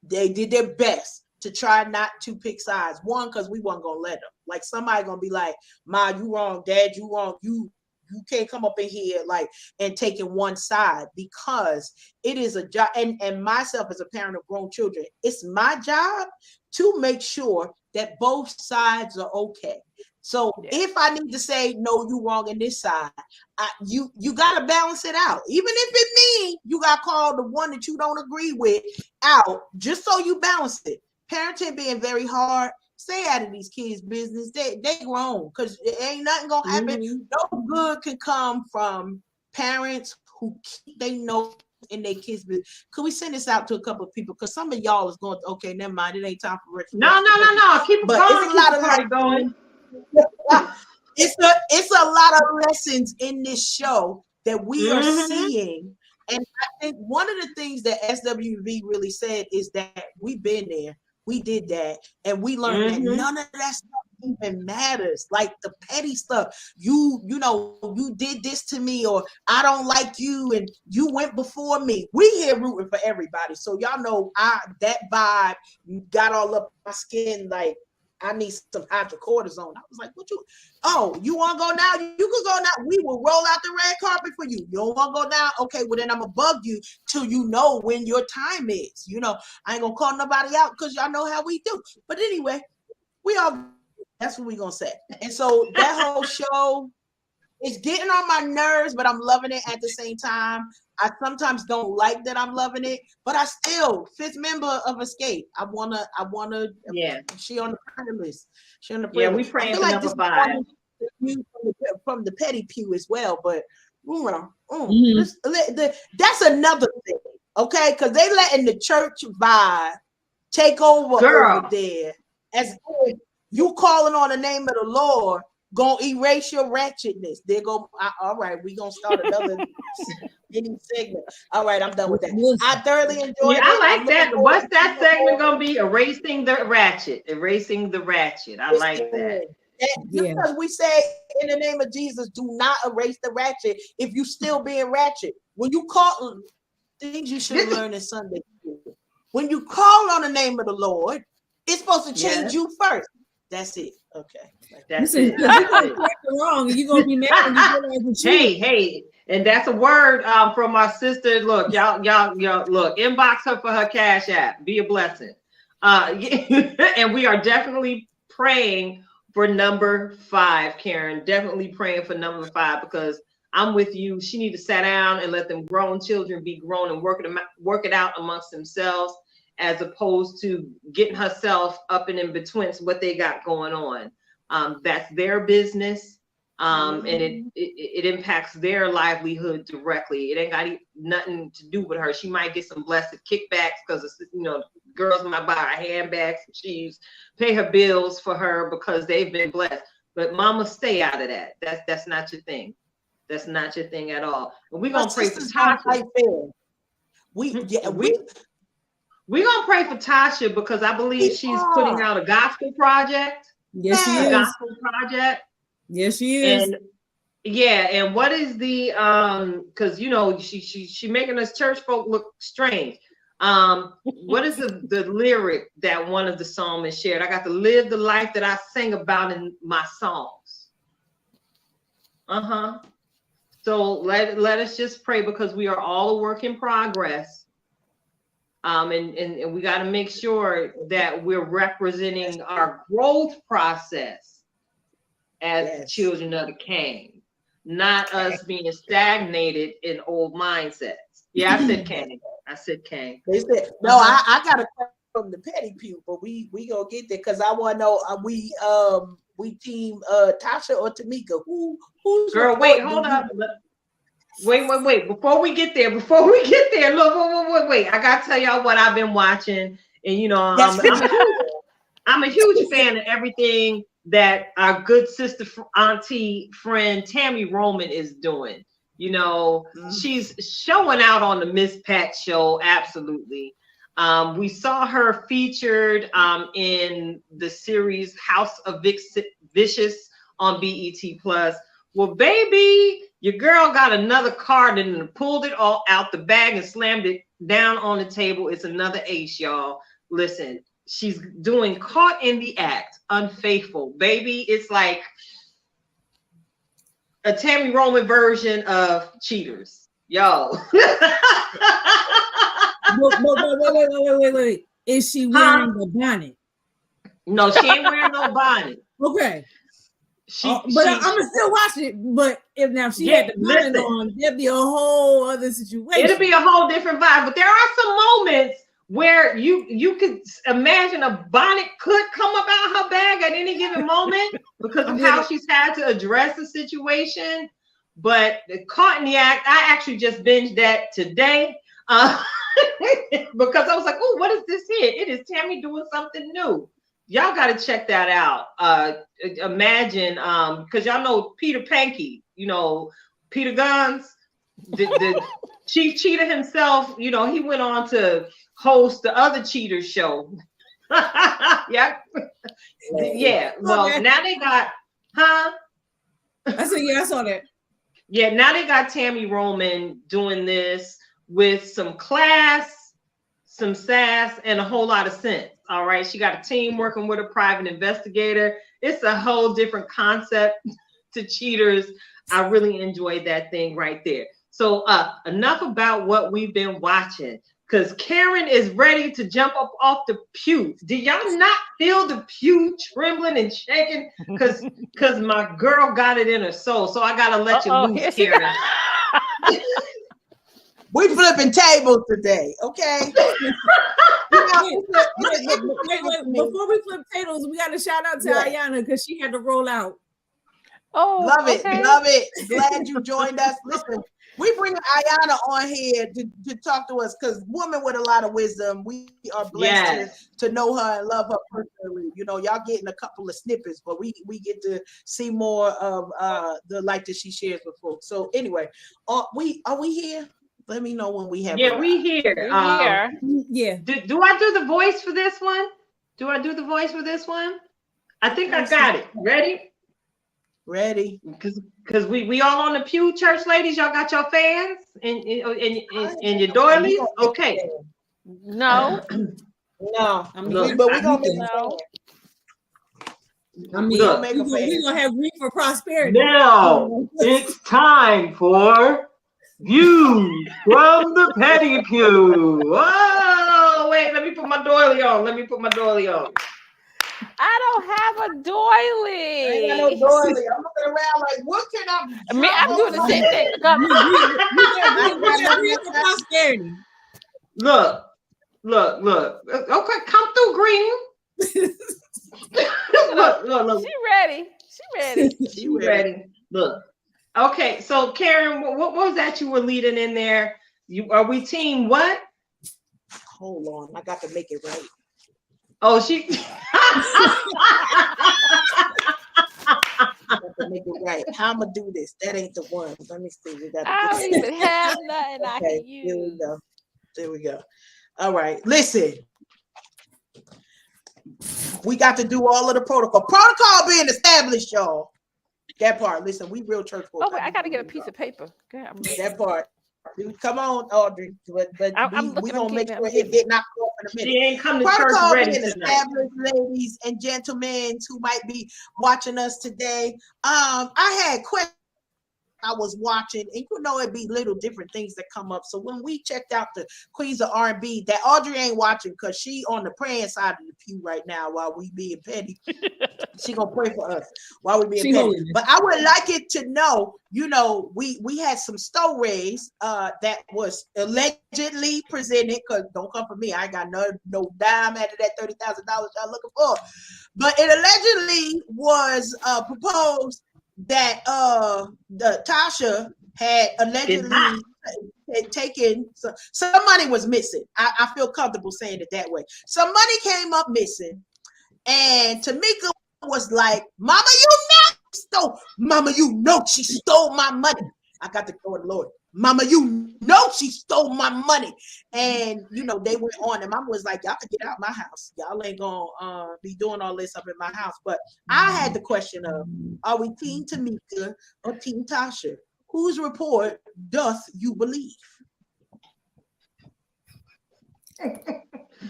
they did their best to try not to pick sides. One, because we weren't gonna let them. Like, somebody gonna be like, "Ma, you wrong. Dad, you wrong. You can't come up in here like and taking one side," because it is a job. And myself as a parent of grown children, it's my job to make sure that both sides are okay. So if I need to say, no, you wrong in this side, you got to balance it out. Even if it means you got to call the one that you don't agree with out, just so you balance it. Parenting being very hard. Stay out of these kids' business. They grown, because ain't nothing gonna happen. No good can come from parents who keep they nose in their kids' business. Could we send this out to a couple of people? Because some of y'all is going, okay, never mind. It ain't time for Rich. No. Keep it going. It's a lot of party going. It's a lot of lessons in this show that we are seeing. And I think one of the things that SWV really said is that we've been there, we did that, and we learned that none of that stuff even matters. Like the petty stuff, you know, you did this to me, or I don't like you, and you went before me. We here rooting for everybody, so y'all know that vibe got all up my skin. Like, I need some hydrocortisone. I was like, what you? Oh, you want to go now? You can go now. We will roll out the red carpet for you. You don't want to go now? Okay, well then I'm gonna bug you till you know when your time is. You know, I ain't gonna call nobody out because y'all know how we do. But anyway, we all. That's what we gonna say. And so that whole show is getting on my nerves, but I'm loving it at the same time. I sometimes don't like that I'm loving it, but I still 5th member of Escape. I wanna. Yeah. She on the prayer list. She on the prayer list. We praying for number 5 from the petty pew as well. But that's another thing, okay? Because they letting the church vibe take over there. As if you calling on the name of the Lord gonna erase your ratchetness. They go. All right, we gonna start another mini segment. All right, I'm done with that. I thoroughly enjoyed it. I like that. What's that segment gonna be? Erasing the ratchet. Erasing the ratchet. I like that. Because we say in the name of Jesus, do not erase the ratchet if you still being ratchet. When you call things you should learn in Sunday school. When you call on the name of the Lord, it's supposed to change you first. That's it. Okay. That's it. Wrong. You're gonna be mad when you realize Hey, and that's a word from my sister. Look, y'all, look, inbox her for her Cash App. Be a blessing. And we are definitely praying for number 5, Karen. Definitely praying for number 5 because I'm with you. She need to sit down and let them grown children be grown and work it out amongst themselves, as opposed to getting herself up and in between what they got going on. That's their business, and it impacts their livelihood directly. It ain't got nothing to do with her. She might get some blessed kickbacks because, you know, girls might buy her handbags, shoes, pay her bills for her because they've been blessed. But mama, stay out of that. That's not your thing. That's not your thing at all. And we're gonna pray for Tasha. We're gonna pray for Tasha because I believe she's putting out a gospel project. Yes, she is. A gospel project. Yes, she is. And what is the because you know she making us church folk look strange. What is the lyric that one of the psalmists shared? I got to live the life that I sing about in my songs. So let us just pray because we are all a work in progress. And we got to make sure that we're representing our growth process as children of the King, not us being stagnated in old mindsets. Yeah, I said King. They said, no, I got a question from the petty pew, but we gonna get there because I want to know we team Tasha or Tamika. Who's girl? Wait, hold up. Wait. Before we get there, look, wait. I gotta tell y'all what I've been watching, and you know, I'm a huge fan of everything that our good sister, auntie, friend Tammy Roman is doing. You know, she's showing out on the Miss Pat show. Absolutely. We saw her featured in the series House of Vicious on BET Plus. Well, baby, your girl got another card and pulled it all out the bag and slammed it down on the table. It's another ace, y'all. Listen, she's doing Caught in the Act, Unfaithful. Baby, it's like a Tammy Roman version of Cheaters. Yo. Wait. Is she wearing the bonnet? No, she ain't wearing no bonnet. Okay. I'm gonna still watch it. But if she had the bonnet on, there'd be a whole other situation. It'll be a whole different vibe. But there are some moments where you could imagine a bonnet could come up out her bag at any given moment because of how she's had to address the situation. But Caught in the Act, I actually just binged that today. because I was like, oh, what is this here? It is Tammy doing something new. Y'all got to check that out. Imagine, because y'all know Peter Pankey, you know, Peter Guns, the chief cheater himself, you know, he went on to host the other cheaters show. Yeah. Yeah. Well, now they got, huh? I said, yeah, I saw that. Yeah, now they got Tammy Roman doing this with some class, some sass, and a whole lot of sense. All right. She got a team working with a private investigator. It's a whole different concept to cheaters. I really enjoyed that thing right there. So enough about what we've been watching, because Karen is ready to jump up off the pew. Did y'all not feel the pew trembling and shaking? Because my girl got it in her soul. So I got to let you loose, Karen. We flipping tables today, okay? Wait, before we flip tables, we got to shout out to Ayana because she had to roll out. Oh, love okay. it, love it. Glad you joined us. Listen, we bring Ayana on here to talk to us because woman with a lot of wisdom. We are blessed to know her and love her personally. You know, y'all getting a couple of snippets, but we get to see more of the life that she shares with folks. So anyway, are we here? Let me know when we have. Yeah, we here. Yeah. Do I do the voice for this one? Do I do the voice for this one? I think I got it. Ready? Ready. Because we all on the pew, church ladies. Y'all got your fans and your doilies. Okay. No. No. Look, but we're gonna make no. I mean, we're gonna have grief for prosperity. Now it's time for views from the petty pew. Oh, wait, let me put my doily on. I don't have a doily. I ain't got no doily. I'm looking around like, what can I mean, I'm doing the same thing. We got grief for prosperity. Look. Okay, come through, Green. look. She ready. Look. Okay, so Karen, what was that you were leading in there? Are we team what? Hold on, I got to make it right. Oh, she. Make it right. How I'm gonna do this? That ain't the one. Let me see. We got. I don't even have nothing I can use. There we go. All right. Listen, we got to do all of the protocol. Protocol being established, y'all. That part. Listen, we real church folks. Oh, wait, I got to get a piece of paper. That part. Come on, Audrey. But we gonna make sure it get knocked off in a minute. She ain't come to Protocol church ready being tonight. established, ladies and gentlemen who might be watching us today. I had questions. I was watching, and you know it'd be little different things that come up. So when we checked out the Queens of R&B, that Audrey ain't watching because she on the praying side of the pew right now while we being petty. She gonna pray for us while we being petty. But I would like it to know, you know, we had some stories that was allegedly presented, because don't come for me. I ain't got no dime out of that $30,000 y'all looking for. But it allegedly was proposed that the Tasha had allegedly had taken some money was missing. I feel comfortable saying it that way. Some money came up missing, and Tamika was like, "Mama, you know she stole my money." I got to go with the Lord. "Mama, you know she stole my money." And you know, they went on, and Mama was like, "Y'all can get out of my house. Y'all ain't gonna be doing all this up in my house." But I had the question of, are we Team Tamika or Team Tasha? Whose report doth you believe?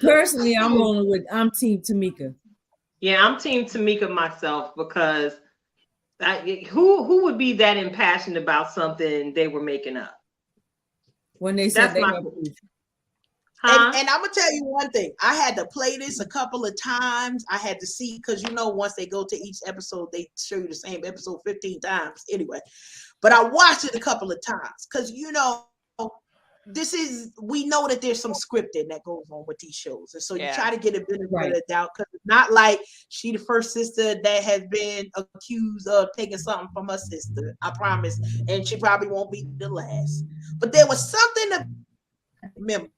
Personally, I'm Team Tamika. Yeah, I'm Team Tamika myself, because who would be that impassioned about something they were making up? When they said they were. And I'm gonna tell you one thing. I had to play this a couple of times. I had to see, because you know, once they go to each episode, they show you the same episode 15 times anyway. But I watched it a couple of times because you know, we know that there's some scripting that goes on with these shows, and so you try to get a benefit of the doubt, because it's not like she the first sister that has been accused of taking something from her sister. I promise, and she probably won't be the last. But there was something remember,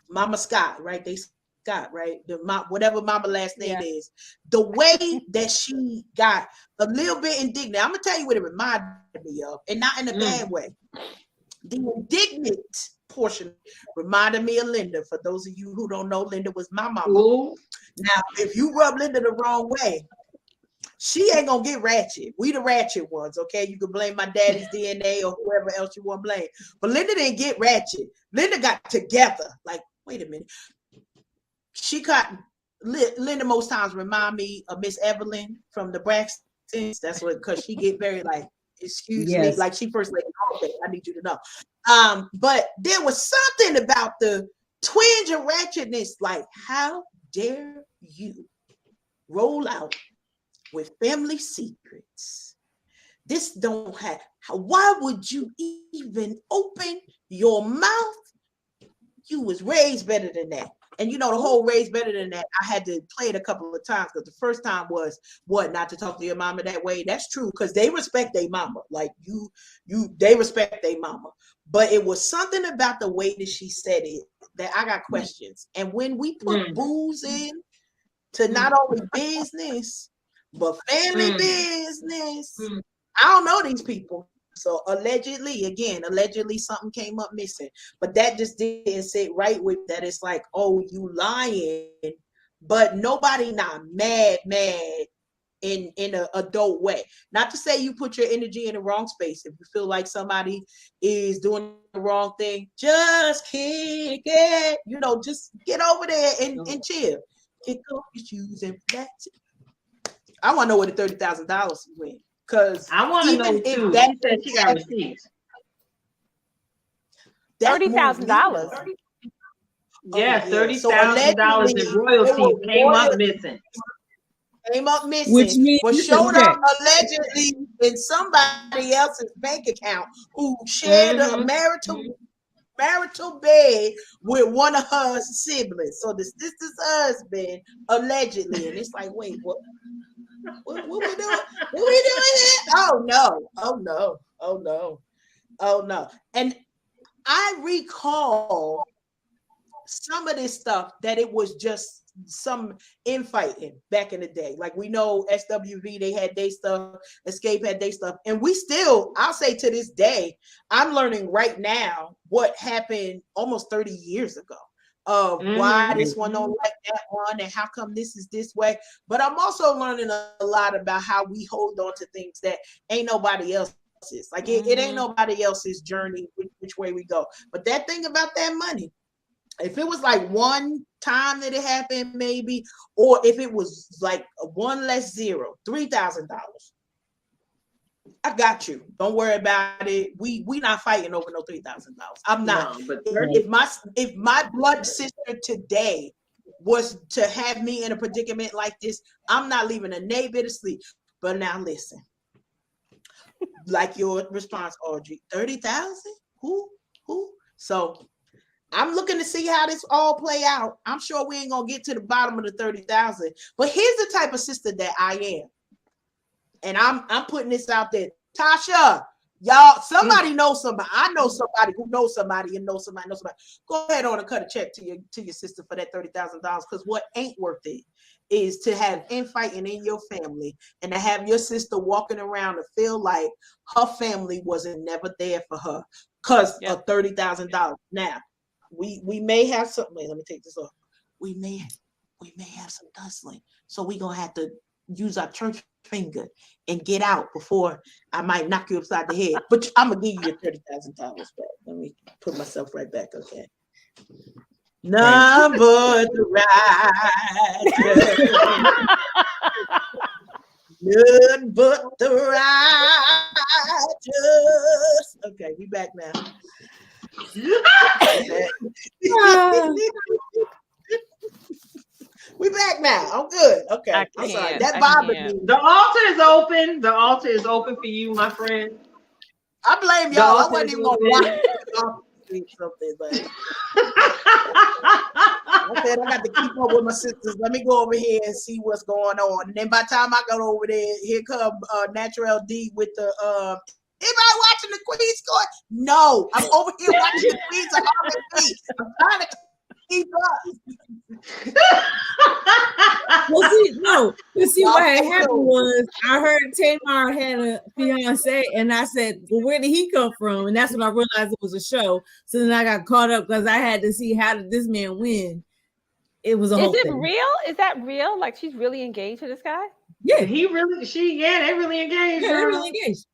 Mama Scott, right? They Scott, right? Whatever Mama last name is. The way that she got a little bit indignant. I'm gonna tell you what it reminded me of, and not in a bad way. The indignant portion reminded me of Linda. For those of you who don't know, Linda was my mama. Ooh. Now, if you rub Linda the wrong way, she ain't gonna get ratchet. We the ratchet ones, okay? You can blame my daddy's DNA or whoever else you want to blame. But Linda didn't get ratchet. Linda got together. Like, wait a minute. She got Linda most times remind me of Miss Evelyn from the Braxtons. That's what, because she get very like, excuse me, like she first lady. Okay, I need you to know. But there was something about the twinge of ratchetness, like, how dare you roll out with family secrets? This don't have, why would you even open your mouth? You was raised better than that. And you know, the whole raised better than that, I had to play it a couple of times, because the first time was what, not to talk to your mama that way. That's true, because they respect their mama. Like they respect their mama. But it was something about the way that she said it that I got questions. And when we put booze in to not only business, but family business, I don't know these people. So allegedly something came up missing, but that just didn't sit right with that. It's like, oh, you lying, but nobody not mad in an adult way. Not to say you put your energy in the wrong space. If you feel like somebody is doing the wrong thing, just kick it. You know, just get over there and chill. Kick off your shoes and that's it. I want to know where the $30,000 went. Because I want to know too. She said she got receipts. $30,000. Yeah, $30,000 in royalties came up missing. Which means was showed up allegedly in somebody else's bank account who shared a marital bed with one of her siblings. So the sister's husband allegedly, and it's like, wait, what? What we doing? What we doing here? Oh no. And I recall some of this stuff that it was just some infighting back in the day. Like, we know SWV, they had their stuff, Escape had their stuff. And we still, I'll say to this day, I'm learning right now what happened almost 30 years ago. Of why this one don't like that one and how come this is this way. But I'm also learning a lot about how we hold on to things that ain't nobody else's. Like it ain't nobody else's journey, which way we go. But that thing about that money, if it was like one time that it happened, maybe, or if it was like one less zero, $3,000. I got you. Don't worry about it. We not fighting over no $3,000. I'm not. No, but if my blood sister today was to have me in a predicament like this, I'm not leaving a nay bit of sleep. But now listen, like your response, Audrey, 30,000? Who? So I'm looking to see how this all play out. I'm sure we ain't gonna get to the bottom of the 30,000. But here's the type of sister that I am. And I'm putting this out there. Tasha, y'all, somebody knows somebody. I know somebody who knows somebody and knows somebody. Go ahead on and cut a check to your sister for that $30,000. Because what ain't worth it is to have infighting in your family and to have your sister walking around and feel like her family wasn't never there for her because of $30,000. Now, we may have something. Let me take this off. We may have some tussling. So we're gonna have to use our church finger and get out before I might knock you upside the head. But I'm gonna give you your $30,000 back. Let me put myself right back, okay? Number the right. Good but the righteous. Okay, we back now. We back now. I'm good. Okay. I'm sorry. That bothered me. The altar is open. The altar is open for you, my friend. I blame y'all. I wasn't even gonna watch something, but I said I got to keep up with my sisters. Let me go over here and see what's going on. And then by the time I got over there, here come Natural D with the anybody watching the Queen's Court? No, I'm over here watching the Queens of R&B. I'm trying to keep up. Well, see, Y'all what had take happened notes. was I heard Tamar had a fiance, and I said, "Well, where did he come from?" And that's when I realized it was a show. So then I got caught up because I had to see how did this man win. It was a Is whole it thing. real? Is that real? Like she's really engaged to this guy? Yeah, they really engaged, yeah, they're girl. really engaged.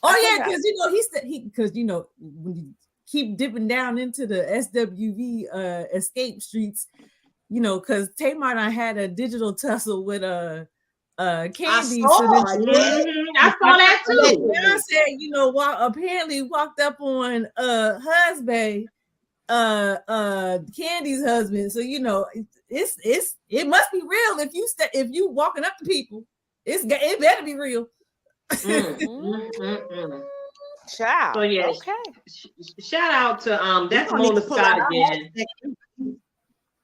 I Oh yeah, forgot. because he said because when you keep dipping down into the SWV escape streets, because Tamar and I had a digital tussle with Candy. I So then saw it. I saw that too. I said, apparently walked up on husband, Candy's husband. So it must be real if you walking up to people. It better be real. Child. So yeah, Okay. shout out to We're that's gonna need Mona to pull Scott out our again. hashtag.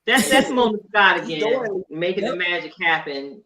That's Mona Scott He's again, doing making the Yep. magic happen.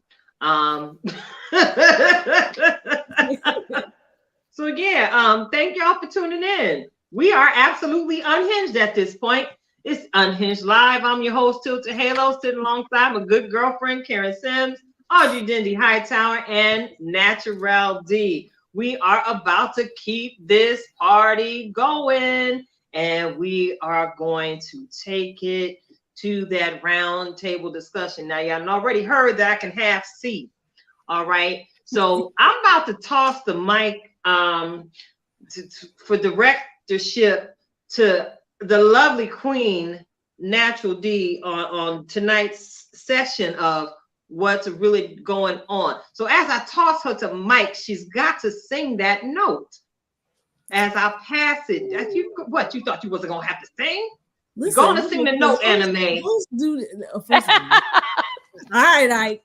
So yeah, thank y'all for tuning in. We are absolutely unhinged at this point. It's Unhinged Live. I'm your host, Tilted Halo, sitting alongside my good girlfriend, Karen Sims, Audrey Dindy Hightower, and Natural D. We are about to keep this party going, and we are going to take it to that round table discussion. Now, y'all already heard that I can have seat. All right. So I'm about to toss the mic for directorship to the lovely queen, Natural D, on tonight's session of what's really going on. So as I toss her to mic, she's got to sing that note. As I pass it, you thought you wasn't gonna have to sing? You're gonna sing the note, anime. First of all, all right,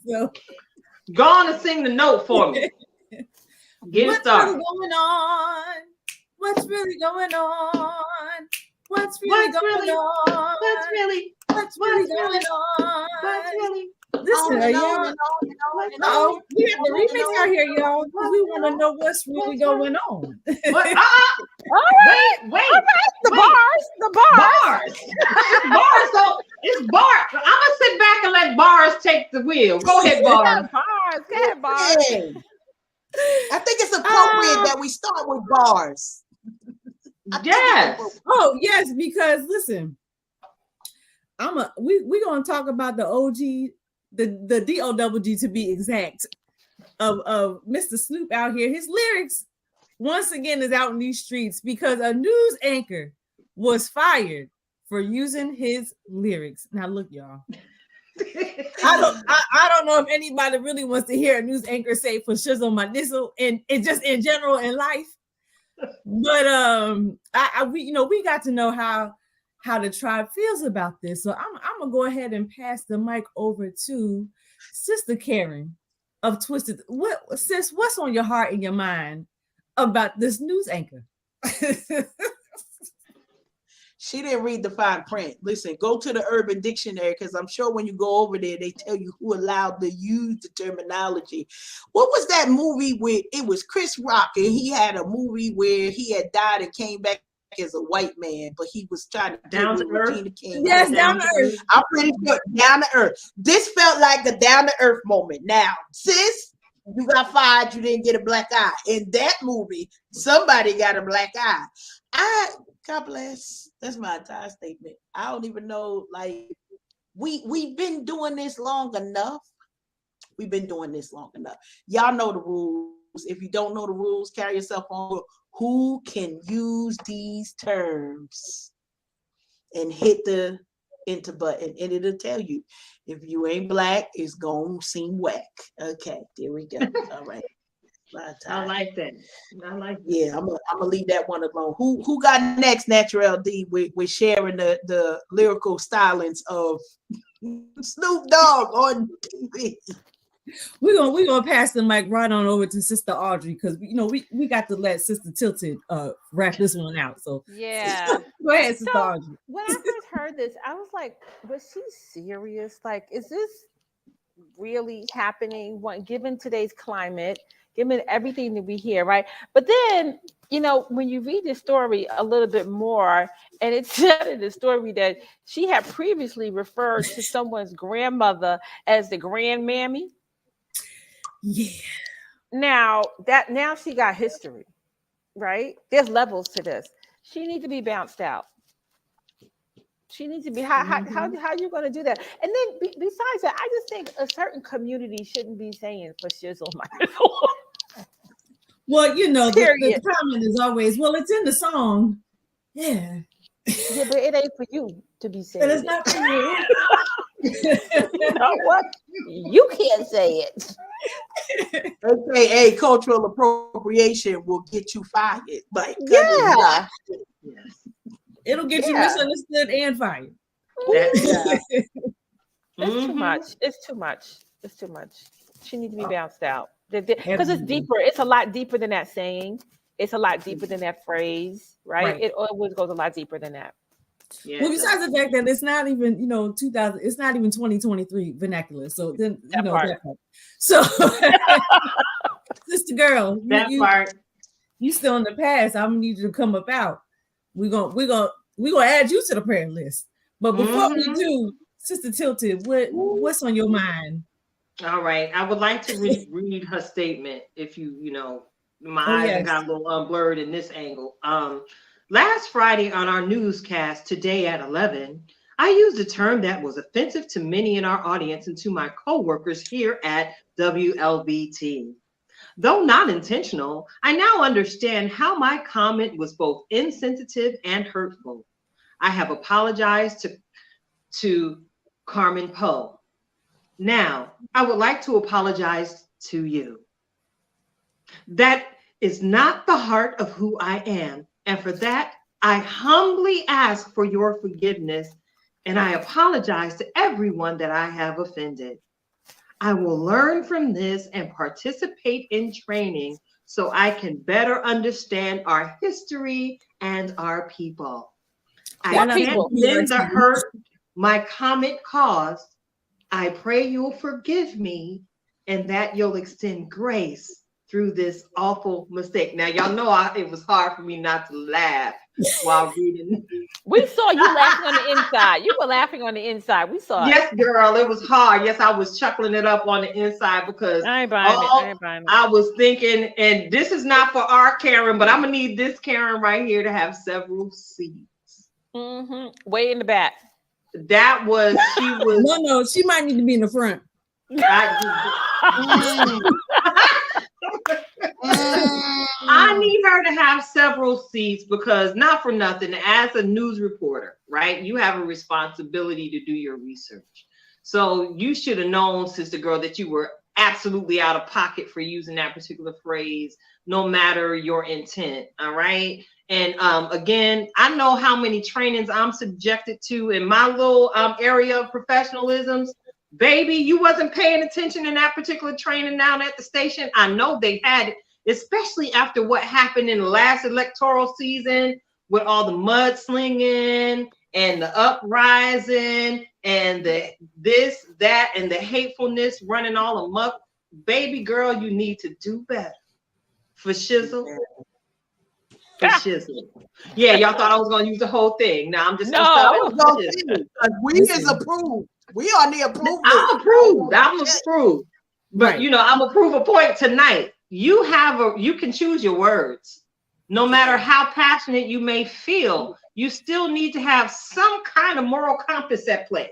so Gonna sing the note for me. Get it started. Really going on? What's really going on? What's really going on? What's really going on? What's really Listen, y'all. Oh, we have the remix out here, y'all. We want to know what's really going on. what? All right. Wait. All right. The bars. Bars. So it's bars. I'm gonna sit back and let bars take the wheel. Go ahead, bars. Bars. Go ahead, bars. Yeah. I think it's appropriate that we start with bars. Yes. Oh, yes, because listen, we're gonna talk about the OG, the DOWG to be exact, of Mr. Snoop out here. His lyrics once again is out in these streets because a news anchor was fired for using his lyrics. Now look, y'all. I don't know if anybody really wants to hear a news anchor say for shizzle my nizzle and just in general in life. But we got to know how the tribe feels about this. So I'm gonna go ahead and pass the mic over to Sister Karen of Twisted. What's on your heart and your mind about this news anchor? She didn't read the fine print. Listen, go to the Urban Dictionary because I'm sure when you go over there, they tell you who allowed to use the terminology. What was that movie with? It was Chris Rock, and he had a movie where he had died and came back as a white man, but he was trying to Down to Earth. Regina King. Yes, Down to Earth. I'm pretty sure Down to Earth. This felt like a Down to Earth moment. Now, sis, you got fired. You didn't get a black eye. In that movie, somebody got a black eye. God bless. That's my entire statement. I don't even know. Like, we've been doing this long enough. We've been doing this long enough. Y'all know the rules. If you don't know the rules, carry yourself on. Who can use these terms? And hit the enter button, and it'll tell you. If you ain't black, it's gonna seem whack. Okay, there we go. All right. I like that. Yeah, I'm gonna leave that one alone. Who got next? Natural D with sharing the lyrical stylings of Snoop Dogg on TV. We're gonna pass the mic right on over to Sister Audrey because we got to let Sister Tilted wrap this one out. So Yeah. Go ahead, Sister Audrey. When I first heard this, I was like, was she serious? Like, is this really happening? Given today's climate, given everything that we hear, right? But then you know, when you read the story a little bit more, and it said in the story that she had previously referred to someone's grandmother as the grandmammy. Yeah. Now she got history, right? There's levels to this. She needs to be bounced out. She needs to be how you going to do that? And then besides that, I just think a certain community shouldn't be saying for shizzle my Well, you know, the period. comment is always, well, it's in the song. Yeah. Yeah, but it ain't for you to be saying But it's it. not for you. You know what? You can't say it. AKA cultural appropriation will get you fired. Like, Yeah. Yes. It'll get you Yeah. misunderstood and fired. That, It's too Mhm. much. It's too much. It's too much. She needs to be bounced out. Because it's Absolutely. deeper. It's a lot deeper than that saying. It's a lot deeper than that phrase, right? Right. It always goes a lot deeper than that. Yeah, Well, it besides does. the fact that it's not even, 2000, it's not even 2023 vernacular. So then, That part. that part. So, sister girl, That part. you still in the past. I'm gonna need you to come up out. We're gonna add you to the prayer list. But before we do, Sister Tilted, what's on your mind? All right. I would like to read her statement. If my Oh, eyes yes. got a little blurred in this angle. Last Friday on our newscast, Today at 11, I used a term that was offensive to many in our audience and to my coworkers here at WLBT. Though not intentional, I now understand how my comment was both insensitive and hurtful. I have apologized to Carmen Poe. Now, I would like to apologize to you. That is not the heart of who I am. And for that, I humbly ask for your forgiveness. And I apologize to everyone that I have offended. I will learn from this and participate in training so I can better understand our history and our people. I can't mend the hurt my comment caused. I pray you'll forgive me and that you'll extend grace through this awful mistake. Now, y'all know it was hard for me not to laugh while reading. We saw you laughing on the inside. You were laughing on the inside. We saw it. Yes, girl, it was hard. Yes, I was chuckling it up on the inside because I ain't buying it. I ain't buying it. I was thinking, and this is not for our Karen, but I'm going to need this Karen right here to have several seats. Way in the back. That was, she was. No, she might need to be in the front. I need her to have several seats because, not for nothing, as a news reporter, right, you have a responsibility to do your research. So you should have known, sister girl, that you were absolutely out of pocket for using that particular phrase, no matter your intent. All right. And again, I know how many trainings I'm subjected to in my little area of professionalisms. Baby, you wasn't paying attention in that particular training down at the station. I know they had it, especially after what happened in the last electoral season with all the mudslinging and the uprising and the this, that, and the hatefulness running all amok. Baby girl, you need to do better. For shizzle. For shizzle. Yeah, y'all thought I was going to use the whole thing. Now I'm just we is approved. We on the approved. I'm approved. I'm approved. But I'm gonna prove a point tonight. You can choose your words. No matter how passionate you may feel, you still need to have some kind of moral compass at play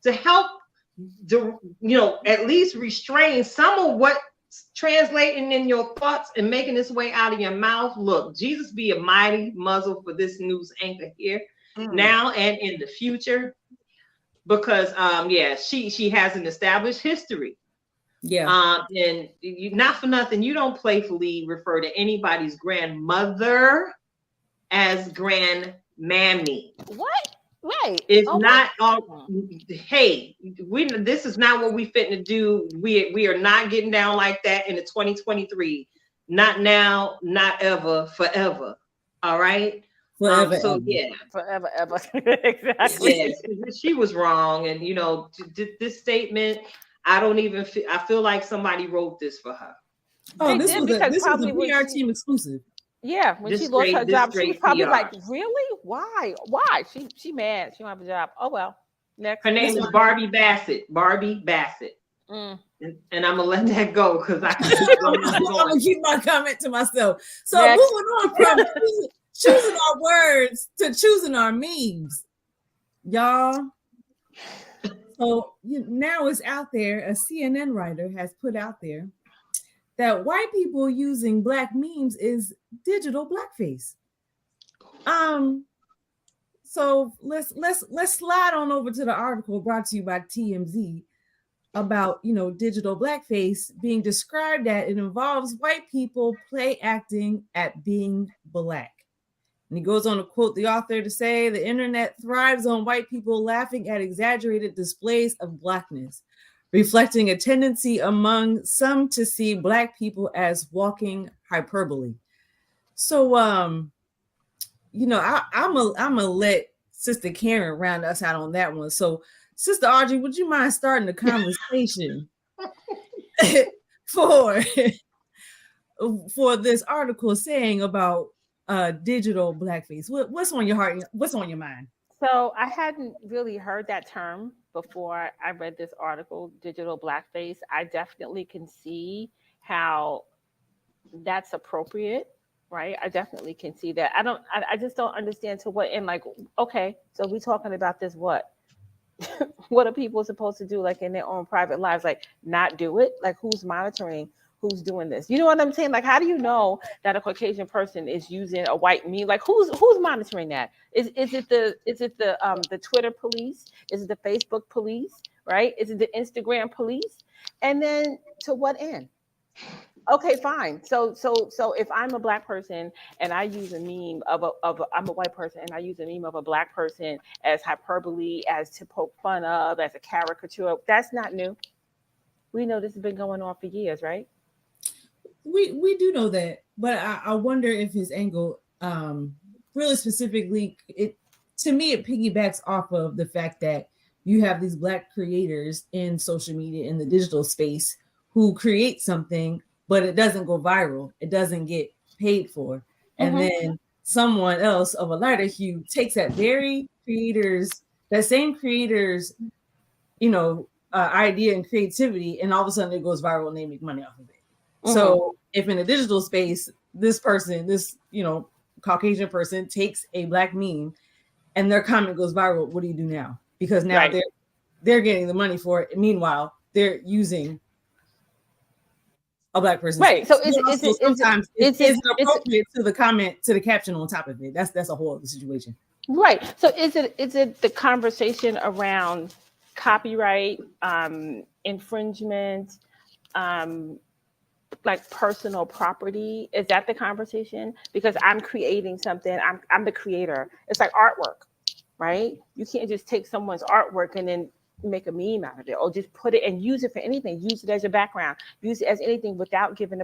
to help at least restrain some of what's translating in your thoughts and making its way out of your mouth. Look, Jesus be a mighty muzzle for this news anchor here now and in the future. Because she has an established history. Yeah. And not for nothing, you don't playfully refer to anybody's grandmother as grandmammy. What? Right. It's not all. Hey, this is not what we fitting to do. We are not getting down like that in the 2023. Not now, not ever, forever. All right. Forever, forever, ever. Exactly. Yes, she was wrong, and this statement. I don't even. I feel like somebody wrote this for her. Oh, this was a PR team exclusive. Yeah, when she This lost her straight, this job, she was straight probably PR. like, "Really? Why? Why?" She mad. She don't have a job. Oh well. Next. Her name is Barbie Bassett. Barbie Bassett. Mm. And I'm gonna let that go because I can keep going and I'm going. gonna keep my comment to myself. So Next. moving on from choosing our words to choosing our memes, y'all. So now it's out there. A CNN writer has put out there that white people using black memes is digital blackface. So let's slide on over to the article brought to you by TMZ about digital blackface being described that it involves white people play acting at being black. And he goes on to quote the author to say the internet thrives on white people laughing at exaggerated displays of blackness, reflecting a tendency among some to see black people as walking hyperbole. So I'm gonna let Sister Karen round us out on that one. So Sister Audrey, would you mind starting the conversation for this article saying about digital blackface? What's on your heart? What's on your mind? So I hadn't really heard that term before I read this article, digital blackface. I definitely can see how that's appropriate, right? I definitely can see that. I just don't understand to what end. Like, okay, so we talking about this what? What are people supposed to do, like in their own private lives? Like, not do it? Like, who's monitoring who's doing this? You know what I'm saying? Like, how do you know that a Caucasian person is using a white meme? Like, who's monitoring that? Is it the Twitter police? Is it the Facebook police? Right? Is it the Instagram police? And then to what end? Okay, fine. So if I'm a black person and I use a meme I'm a white person and I use a meme of a black person as hyperbole, as to poke fun of, as a caricature, that's not new. We know this has been going on for years, right? We do know that, but I wonder if his angle, really specifically, to me it piggybacks off of the fact that you have these black creators in social media in the digital space who create something, but it doesn't go viral, it doesn't get paid for, and then someone else of a lighter hue takes that same creators, idea and creativity, and all of a sudden it goes viral and they make money off of it. So if in a digital space, this person, this Caucasian person takes a black meme and their comment goes viral, what do you do now? Because now they're getting the money for it. Meanwhile, they're using a black person. Right. So sometimes it's appropriate to the comment, to the caption on top of it. That's a whole other situation. Right. So is it the conversation around copyright, infringement, like personal property? Is that the conversation? Because I'm creating something, I'm the creator. It's like artwork, right? You can't just take someone's artwork and then make a meme out of it, or just put it and use it for anything. Use it as your background, use it as anything without giving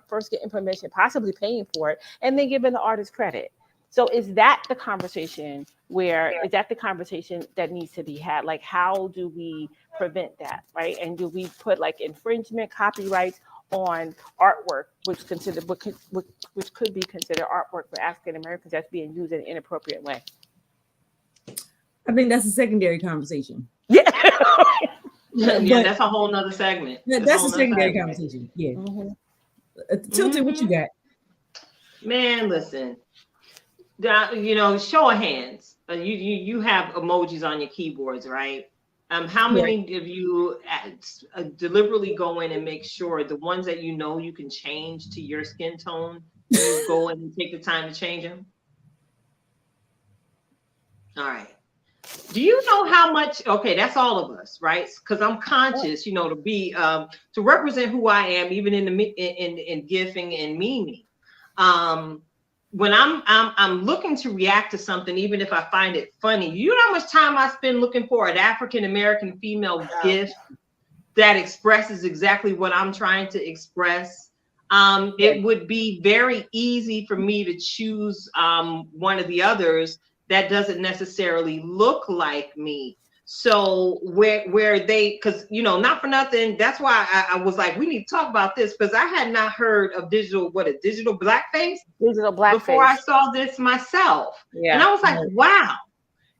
first getting permission, possibly paying for it, and then giving the artist credit. So is that the conversation is that the conversation that needs to be had? Like, how do we prevent that, right? And do we put like infringement, copyrights on artwork, which could be considered artwork for African Americans that's being used in an inappropriate way? I think that's a secondary conversation. Yeah. Yeah, that's a whole nother segment. That's a secondary conversation. Yeah. Tilted, what you got? Man, listen. Show of hands. You have emojis on your keyboards, right? How many of you deliberately go in and make sure the ones that you can change to your skin tone, you go in and take the time to change them? All right. Do you know how much? Okay, that's all of us, right? Because I'm conscious, to be to represent who I am, even in gifting and memeing. When I'm looking to react to something, even if I find it funny, you know how much time I spend looking for an African American female gif that expresses exactly what I'm trying to express. It would be very easy for me to choose one of the others that doesn't necessarily look like me. So where they, because not for nothing, that's why I was like, we need to talk about this, because I had not heard of digital blackface Digital before I blackface. saw this myself. Yeah. And I was like, wow,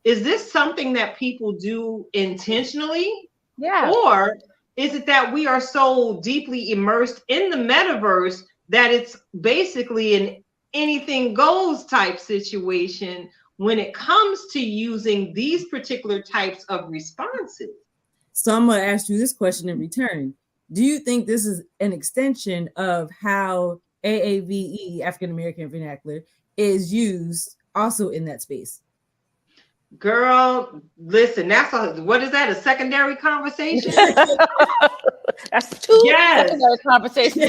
is this something that people do intentionally? Yeah. Or is it that we are so deeply immersed in the metaverse that it's basically an anything goes type situation when it comes to using these particular types of responses? So I'm going to ask you this question in return. Do you think this is an extension of how AAVE, African American vernacular, is used also in that space? Girl, listen, what is that? A secondary conversation? That's two Yes. secondary conversations.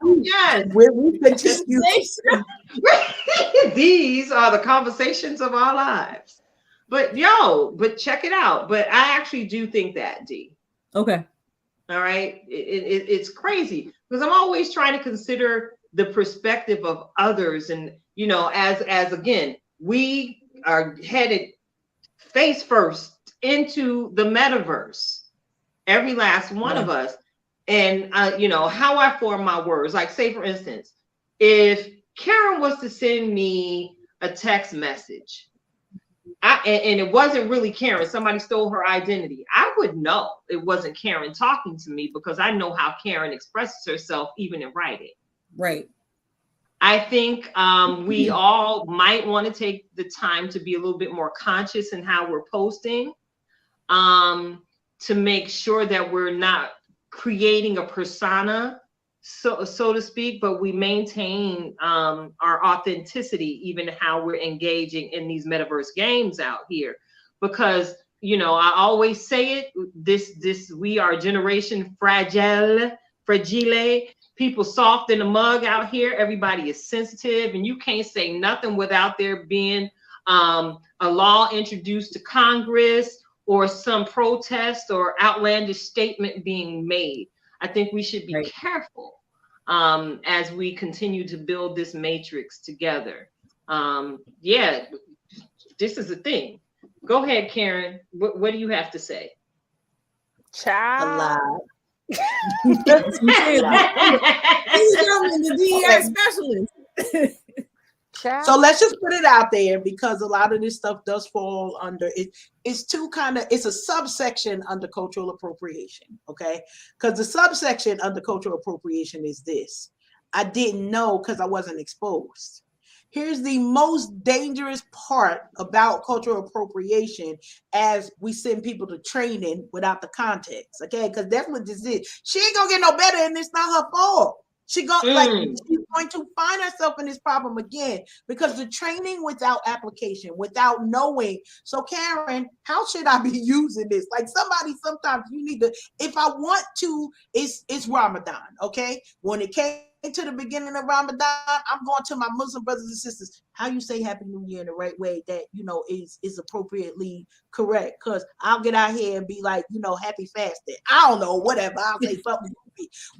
Yes. We continue. These are the conversations of our lives. But check it out. But I actually do think that, D. Okay. All right. It's crazy because I'm always trying to consider the perspective of others. And, as again, we are headed face first into the metaverse, every last one of us. And, how I form my words, like say, for instance, if Karen was to send me a text message, and it wasn't really Karen, somebody stole her identity, I would know it wasn't Karen talking to me because I know how Karen expresses herself, even in writing. Right. I think we all might want to take the time to be a little bit more conscious in how we're posting, to make sure that we're not creating a persona, so to speak, but we maintain our authenticity, even how we're engaging in these metaverse games out here. Because I always say it, this we are generation fragile. People soft in the mug out here. Everybody is sensitive, and you can't say nothing without there being a law introduced to Congress or some protest or outlandish statement being made. I think we should be careful as we continue to build this matrix together. This is the thing. Go ahead, Karen. What do you have to say? Child. The DEI specialist. So let's just put it out there, because a lot of this stuff does fall under it. It's it's a subsection under cultural appropriation. Okay. Because the subsection under cultural appropriation is this. I didn't know because I wasn't exposed. Here's the most dangerous part about cultural appropriation as we send people to training without the context. Okay. Because that's what this is. She ain't gonna get no better, and it's not her fault. She's going to find herself in this problem again, because the training without application, without knowing. So Karen, how should I be using this? Like sometimes you need to, if I want to, it's Ramadan. Okay. When it came to the beginning of Ramadan, I'm going to my Muslim brothers and sisters, how you say Happy New Year in the right way that, is appropriately correct. Because I'll get out here and be like, happy fasting. I don't know, whatever. I'll say something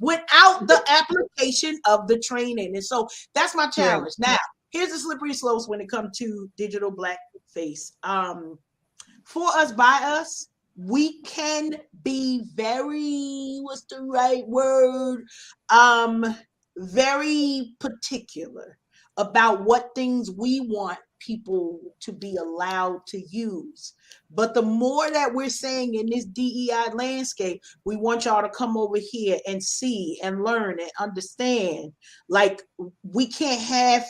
without the application of the training. And so that's my challenge. Now, here's the slippery slopes when it comes to digital blackface. For us, by us, we can be very, what's the right word? Very particular about what things we want people to be allowed to use. But the more that we're saying in this DEI landscape, we want y'all to come over here and see and learn and understand. Like, we can't have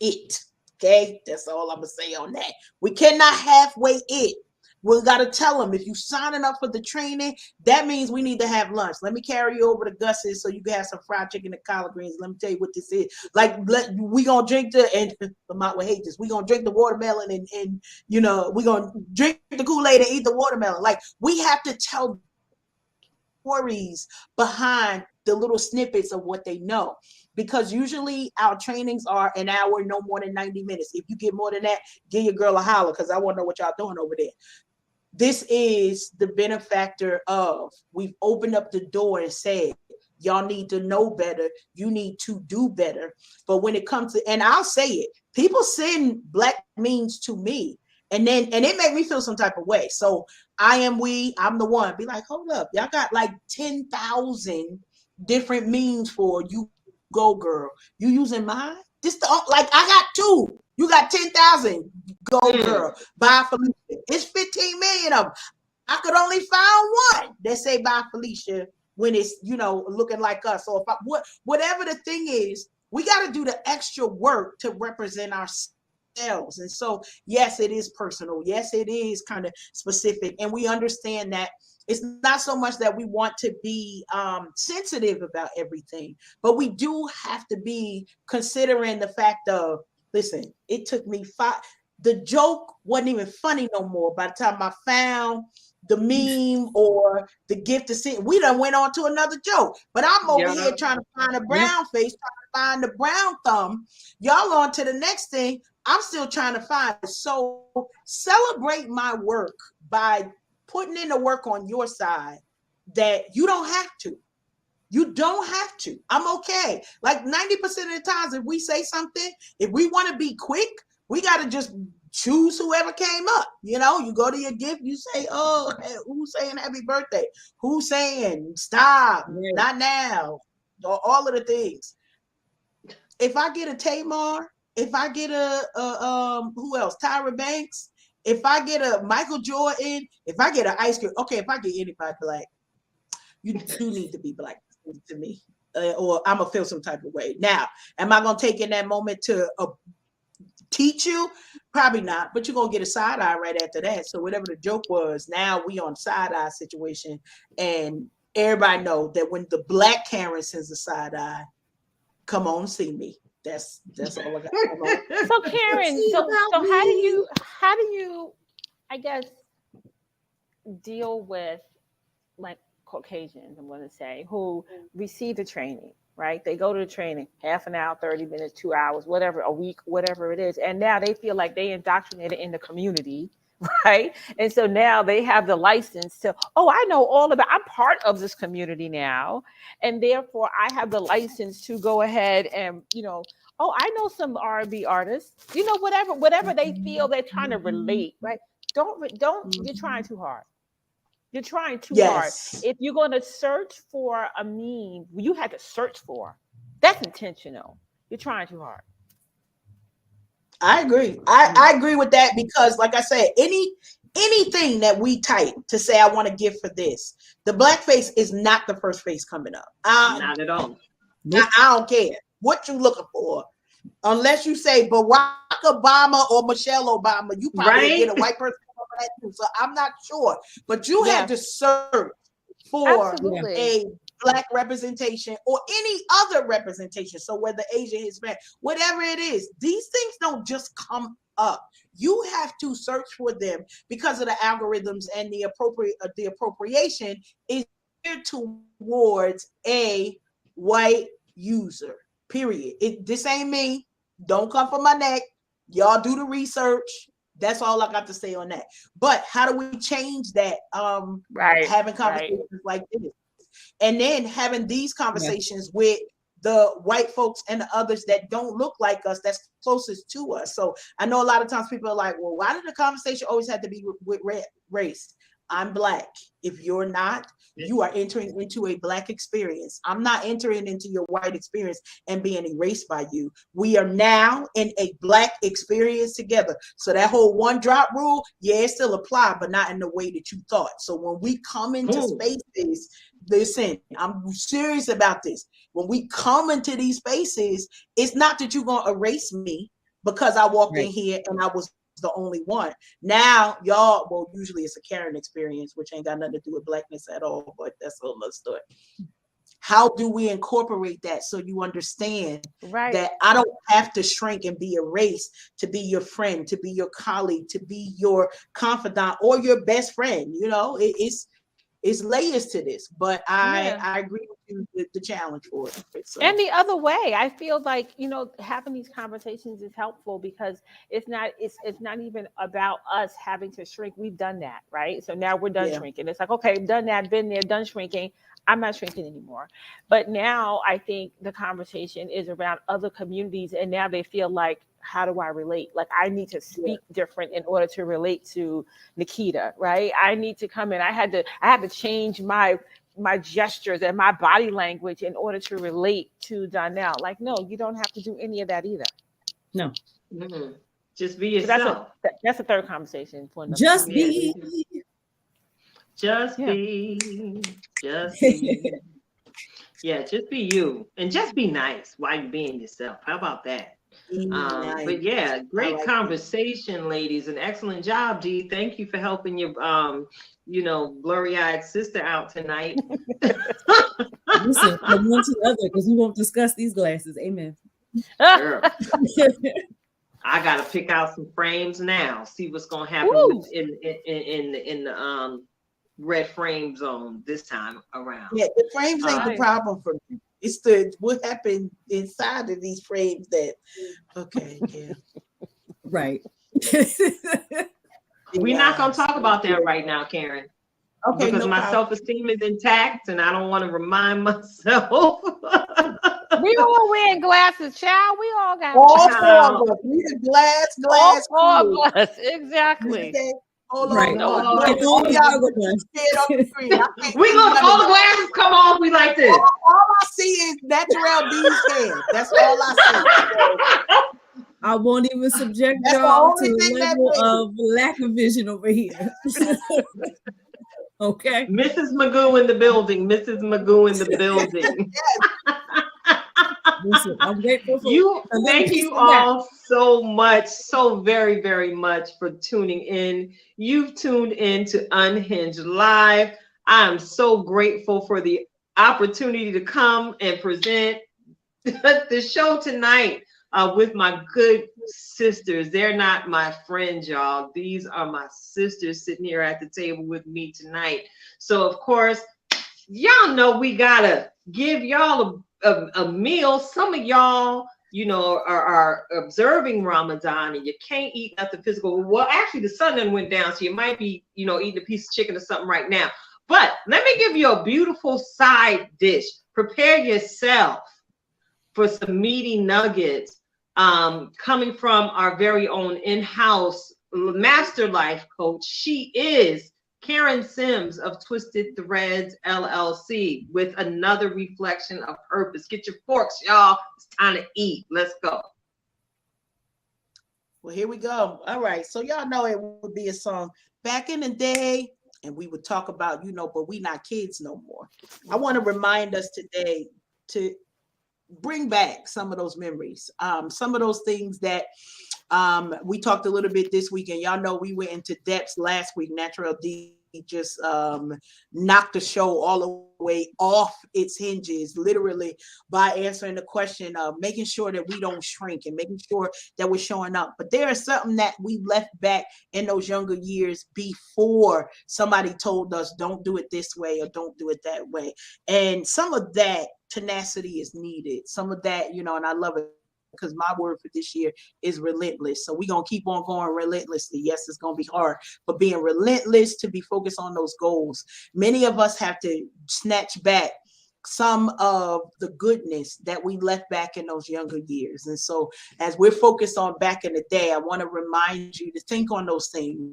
it. Okay, that's all I'm gonna say on that. We cannot halfway it. We got to tell them, if you're signing up for the training, that means we need to have lunch. Let me carry you over to Gus's so you can have some fried chicken and collard greens. Let me tell you what this is. Like, we going to drink and Lamont would hate this. We going to drink the watermelon and we going to drink the Kool-Aid and eat the watermelon. Like, we have to tell stories behind the little snippets of what they know. Because usually our trainings are an hour, no more than 90 minutes. If you get more than that, give your girl a holler, because I want to know what y'all doing over there. This is the benefactor of, we've opened up the door and said, y'all need to know better. You need to do better. But when it comes to, and I'll say it, people send black memes to me, And it made me feel some type of way. So I'm the one. Be like, hold up, y'all got like 10,000 different memes for you go girl. You using mine? Like I got 2. You got 10,000 go girl. Bye Felicia. It's 15 million of them. I could only find one that say bye Felicia when it's, looking like us. So whatever the thing is, we got to do the extra work to represent ourselves. And so, yes, it is personal. Yes, it is kind of specific. And we understand that it's not so much that we want to be sensitive about everything, but we do have to be considering the fact of, listen, it took me 5. The joke wasn't even funny no more by the time I found the meme or the gift to see. We done went on to another joke, but I'm over here trying to find a brown face, trying to find the brown thumb. Y'all on to the next thing. I'm still trying to find it. So celebrate my work by putting in the work on your side that you don't have to. You don't have to. I'm okay. Like 90% of the times, if we say something, if we want to be quick, we got to just choose whoever came up. You go to your gift, you say, oh, who's saying happy birthday? Who's saying stop, not now? All of the things. If I get a Tamar, if I get a who else? Tyra Banks, if I get a Michael Jordan, if I get an ice cream, okay, if I get anybody black, you do need to be black to me, or I'm gonna feel some type of way. Now, am I gonna take in that moment to teach you? Probably not, but you're gonna get a side eye right after that. So whatever the joke was, now we on side eye situation, and everybody know that when the black Karen sends a side eye, come on, see me. That's all I got. So Karen, so how do you, I guess, deal with like Caucasians, I'm going to say, who receive the training, right? They go to the training, half an hour, 30 minutes, 2 hours, whatever, a week, whatever it is. And now they feel like they indoctrinated in the community, right? And so now they have the license to, I know all about, I'm part of this community now. And therefore I have the license to go ahead and, I know some R&B artists, whatever they feel they're trying to relate, right? Don't, you're trying too hard. You're trying too hard. If you're going to search for a meme, you had to search for. That's intentional. You're trying too hard. I agree. I agree with that because, like I said, anything that we type to say I want to give for this, the blackface is not the first face coming up. Not at all. I don't care what you looking for, unless you say Barack Obama or Michelle Obama. You probably get a white person. So I'm not sure, but you had to search for a black representation or any other representation. So whether Asian, Hispanic, whatever it is, these things don't just come up. You have to search for them because of the algorithms, and the appropriation is geared towards a white user. Period. This ain't me. Don't come for my neck. Y'all do the research. That's all I got to say on that. But how do we change that? Having conversations like this, and then having these conversations with the white folks and the others that don't look like us, that's closest to us. So I know a lot of times people are like, well, why did the conversation always have to be with race? I'm black. If you're not, you are entering into a black experience. I'm not entering into your white experience and being erased by you. We are now in a black experience together. So that whole one drop rule, it still apply, but not in the way that you thought. So when we come into spaces, listen, I'm serious about this. When we come into these spaces, it's not that you're going to erase me because I walked in here and I was the only one. Now y'all, well, usually it's a Karen experience, which ain't got nothing to do with blackness at all, but that's a whole nother story. How do we incorporate that so you understand that I don't have to shrink and be erased to be your friend, to be your colleague, to be your confidant or your best friend? It's layers to this, but I agree with you the challenge for it. So. And the other way, I feel like, you know, having these conversations is helpful because it's not even about us having to shrink. We've done that, right? So now we're done shrinking. It's like, okay, done that, been there, done shrinking. I'm not shrinking anymore. But now I think the conversation is around other communities, and now they feel like, how do I relate? Like I need to speak different in order to relate to Nikita, right? I need to come in. I had to change my gestures and my body language in order to relate to Donnell. Like, no, you don't have to do any of that either. No. Mm-hmm. Just be yourself. So that's a third conversation for another Just time. be. Just be. Just be. Yeah, just be you. And just be nice while you're being yourself. How about that? Nice. But yeah, great like conversation, ladies. An excellent job, Dee. Thank you for helping your blurry-eyed sister out tonight. Listen, from one to the other, because we won't discuss these glasses. Amen. Girl, I gotta pick out some frames now. See what's gonna happen in the red frame zone this time around. Yeah, the frames ain't the problem for me. It's what happened inside of these frames that. Okay, yeah, right. We're not gonna talk about that right now, Karen. Okay, because my self-esteem is intact, and I don't want to remind myself. We all wearing glasses, child. We all got all four of us. We the glass. All four of us, exactly. Hold right. on. No, All y'all we look, all the glasses come on. We like this. All I see is natural D's hair. That's all I see. I won't even subject y'all to a level of lack of vision over here. Okay. Mrs. Magoo in the building. Mrs. Magoo in the building. Listen, I'm grateful for you. Thank you all so much, so very, very much for tuning in. You've tuned in to Unhinged Live. I am so grateful for the opportunity to come and present the show tonight with my good sisters. They're not my friends, y'all. These are my sisters sitting here at the table with me tonight. So, of course, y'all know we gotta give y'all a meal. Some of y'all, are observing Ramadan and you can't eat nothing physical. Well, actually, the sun then went down, so you might be, eating a piece of chicken or something right now. But let me give you a beautiful side dish. Prepare yourself for some meaty nuggets coming from our very own in-house master life coach. She is Karen Sims of Twisted Threads LLC with another reflection of purpose. Get your forks, y'all. It's time to eat. Let's go. Well, here we go. All right. So y'all know it would be a song back in the day, and we would talk about, but we not kids no more. I want to remind us today to bring back some of those memories, some of those things that we talked a little bit this week, and y'all know we went into depths last week. Natural D just knocked the show all the way off its hinges, literally, by answering the question of making sure that we don't shrink and making sure that we're showing up. But there is something that we left back in those younger years before somebody told us don't do it this way or don't do it that way. And some of that tenacity is needed. Some of that, and I love it, because my word for this year is relentless. So we're going to keep on going relentlessly. Yes, it's going to be hard, but being relentless to be focused on those goals. Many of us have to snatch back some of the goodness that we left back in those younger years. And so as we're focused on back in the day, I want to remind you to think on those things.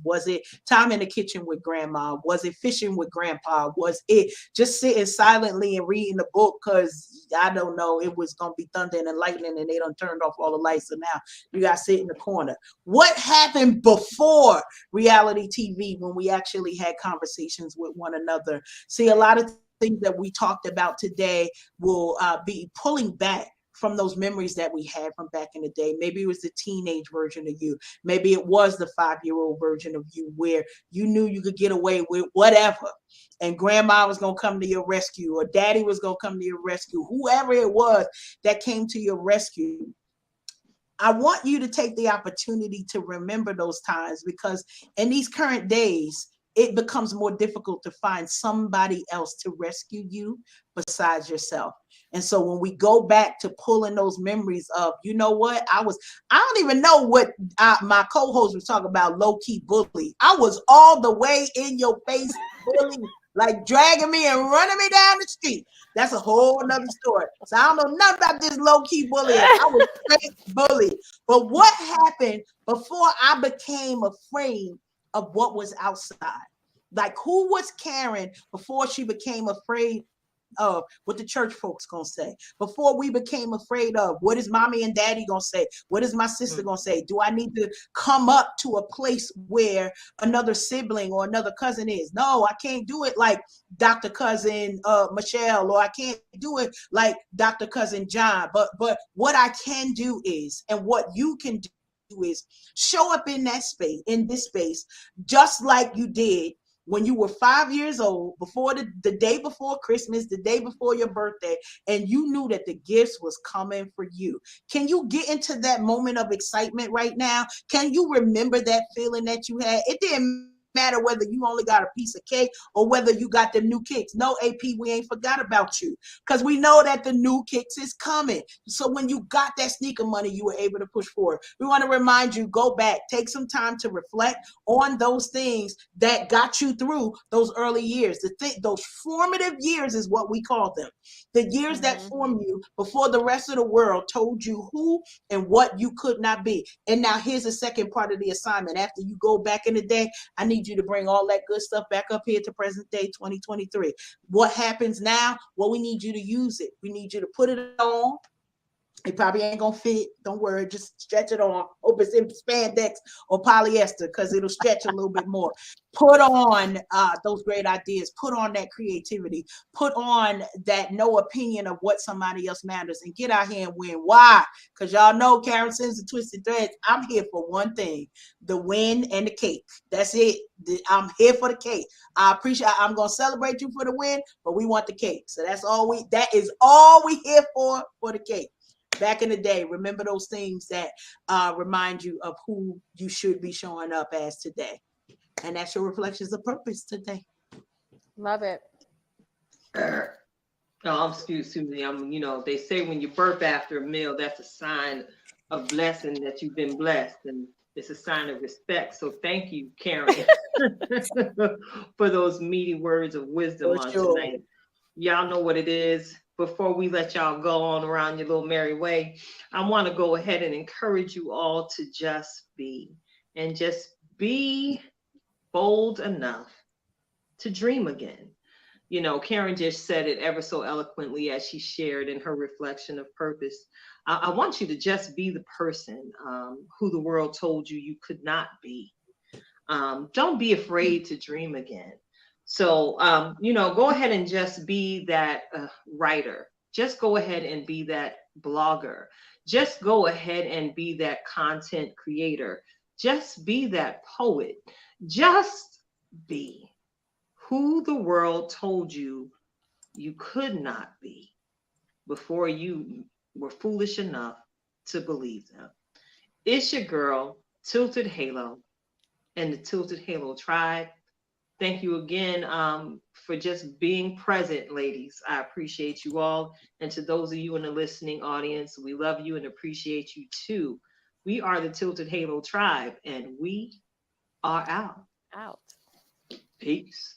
Was it time in the kitchen with grandma? Was it fishing with grandpa? Was it just sitting silently and reading the book because I don't know, it was going to be thunder and lightning and they done turned off all the lights, and now you got to sit in the corner? What happened before reality TV when we actually had conversations with one another? See, a lot of things that we talked about today will be pulling back from those memories that we had from back in the day. Maybe it was the teenage version of you. Maybe it was the 5-year-old version of you where you knew you could get away with whatever. And grandma was going to come to your rescue, or daddy was going to come to your rescue, whoever it was that came to your rescue. I want you to take the opportunity to remember those times, because in these current days, it becomes more difficult to find somebody else to rescue you besides yourself. And so when we go back to pulling those memories of, you know what, I don't even know what my co-host was talking about, low-key bully. I was all the way in your face bully, like dragging me and running me down the street. That's a whole nother story. So I don't know nothing about this low-key bullying. I was straight bullied. But what happened before I became afraid of what was outside? Like, who was Karen before she became afraid of what the church folks gonna say? Before we became afraid of what is mommy and daddy gonna say? What is my sister gonna say? Do I need to come up to a place where another sibling or another cousin is? No, I can't do it like Dr. Cousin Michelle, or I can't do it like Dr. Cousin John. But what I can do is, and what you can do is, show up in that space, in this space, just like you did when you were 5 years old, before the day before Christmas, the day before your birthday, and you knew that the gifts was coming for you. Can you get into that moment of excitement right now? Can you remember that feeling that you had? It didn't matter whether you only got a piece of cake or whether you got the new kicks. No, AP, we ain't forgot about you, because we know that the new kicks is coming. So when you got that sneaker money, you were able to push forward. We want to remind you, go back, take some time to reflect on those things that got you through those early years. Those formative years is what we call them. The years that formed you before the rest of the world told you who and what you could not be. And now here's the second part of the assignment. After you go back in the day, I need you to bring all that good stuff back up here to present day 2023. What happens now? Well, we need you to use it. We need you to put it on. It probably ain't gonna fit. Don't worry, just stretch it on. Hope it's in spandex or polyester, because it'll stretch a little bit more. Put on those great ideas. Put on that creativity. Put on that no opinion of what somebody else matters, and get out here and win. Why? Because y'all know Karen Sims and Twisted Threads. I'm here for one thing: the win and the cake. That's it. I'm here for the cake. I appreciate. I'm gonna celebrate you for the win, but we want the cake. So that's all that is all we here for the cake. Back in the day, remember those things that remind you of who you should be showing up as today. And that's your reflections of purpose today. Love it. Oh, excuse me. They say when you burp after a meal, that's a sign of blessing that you've been blessed. And it's a sign of respect. So thank you, Karen, for those meaty words of wisdom on tonight. Y'all know what it is. Before we let y'all go on around your little merry way, I want to go ahead and encourage you all to just be bold enough to dream again. Karen just said it ever so eloquently as she shared in her reflection of purpose. I want you to just be the person who the world told you could not be. Don't be afraid to dream again. So, go ahead and just be that writer. Just go ahead and be that blogger. Just go ahead and be that content creator. Just be that poet. Just be who the world told you could not be before you were foolish enough to believe them. It's your girl, Tilted Halo, and the Tilted Halo Tribe. Thank you again for just being present, ladies. I appreciate you all. And to those of you in the listening audience, we love you and appreciate you too. We are the Tilted Halo Tribe, and we are out. Out. Peace.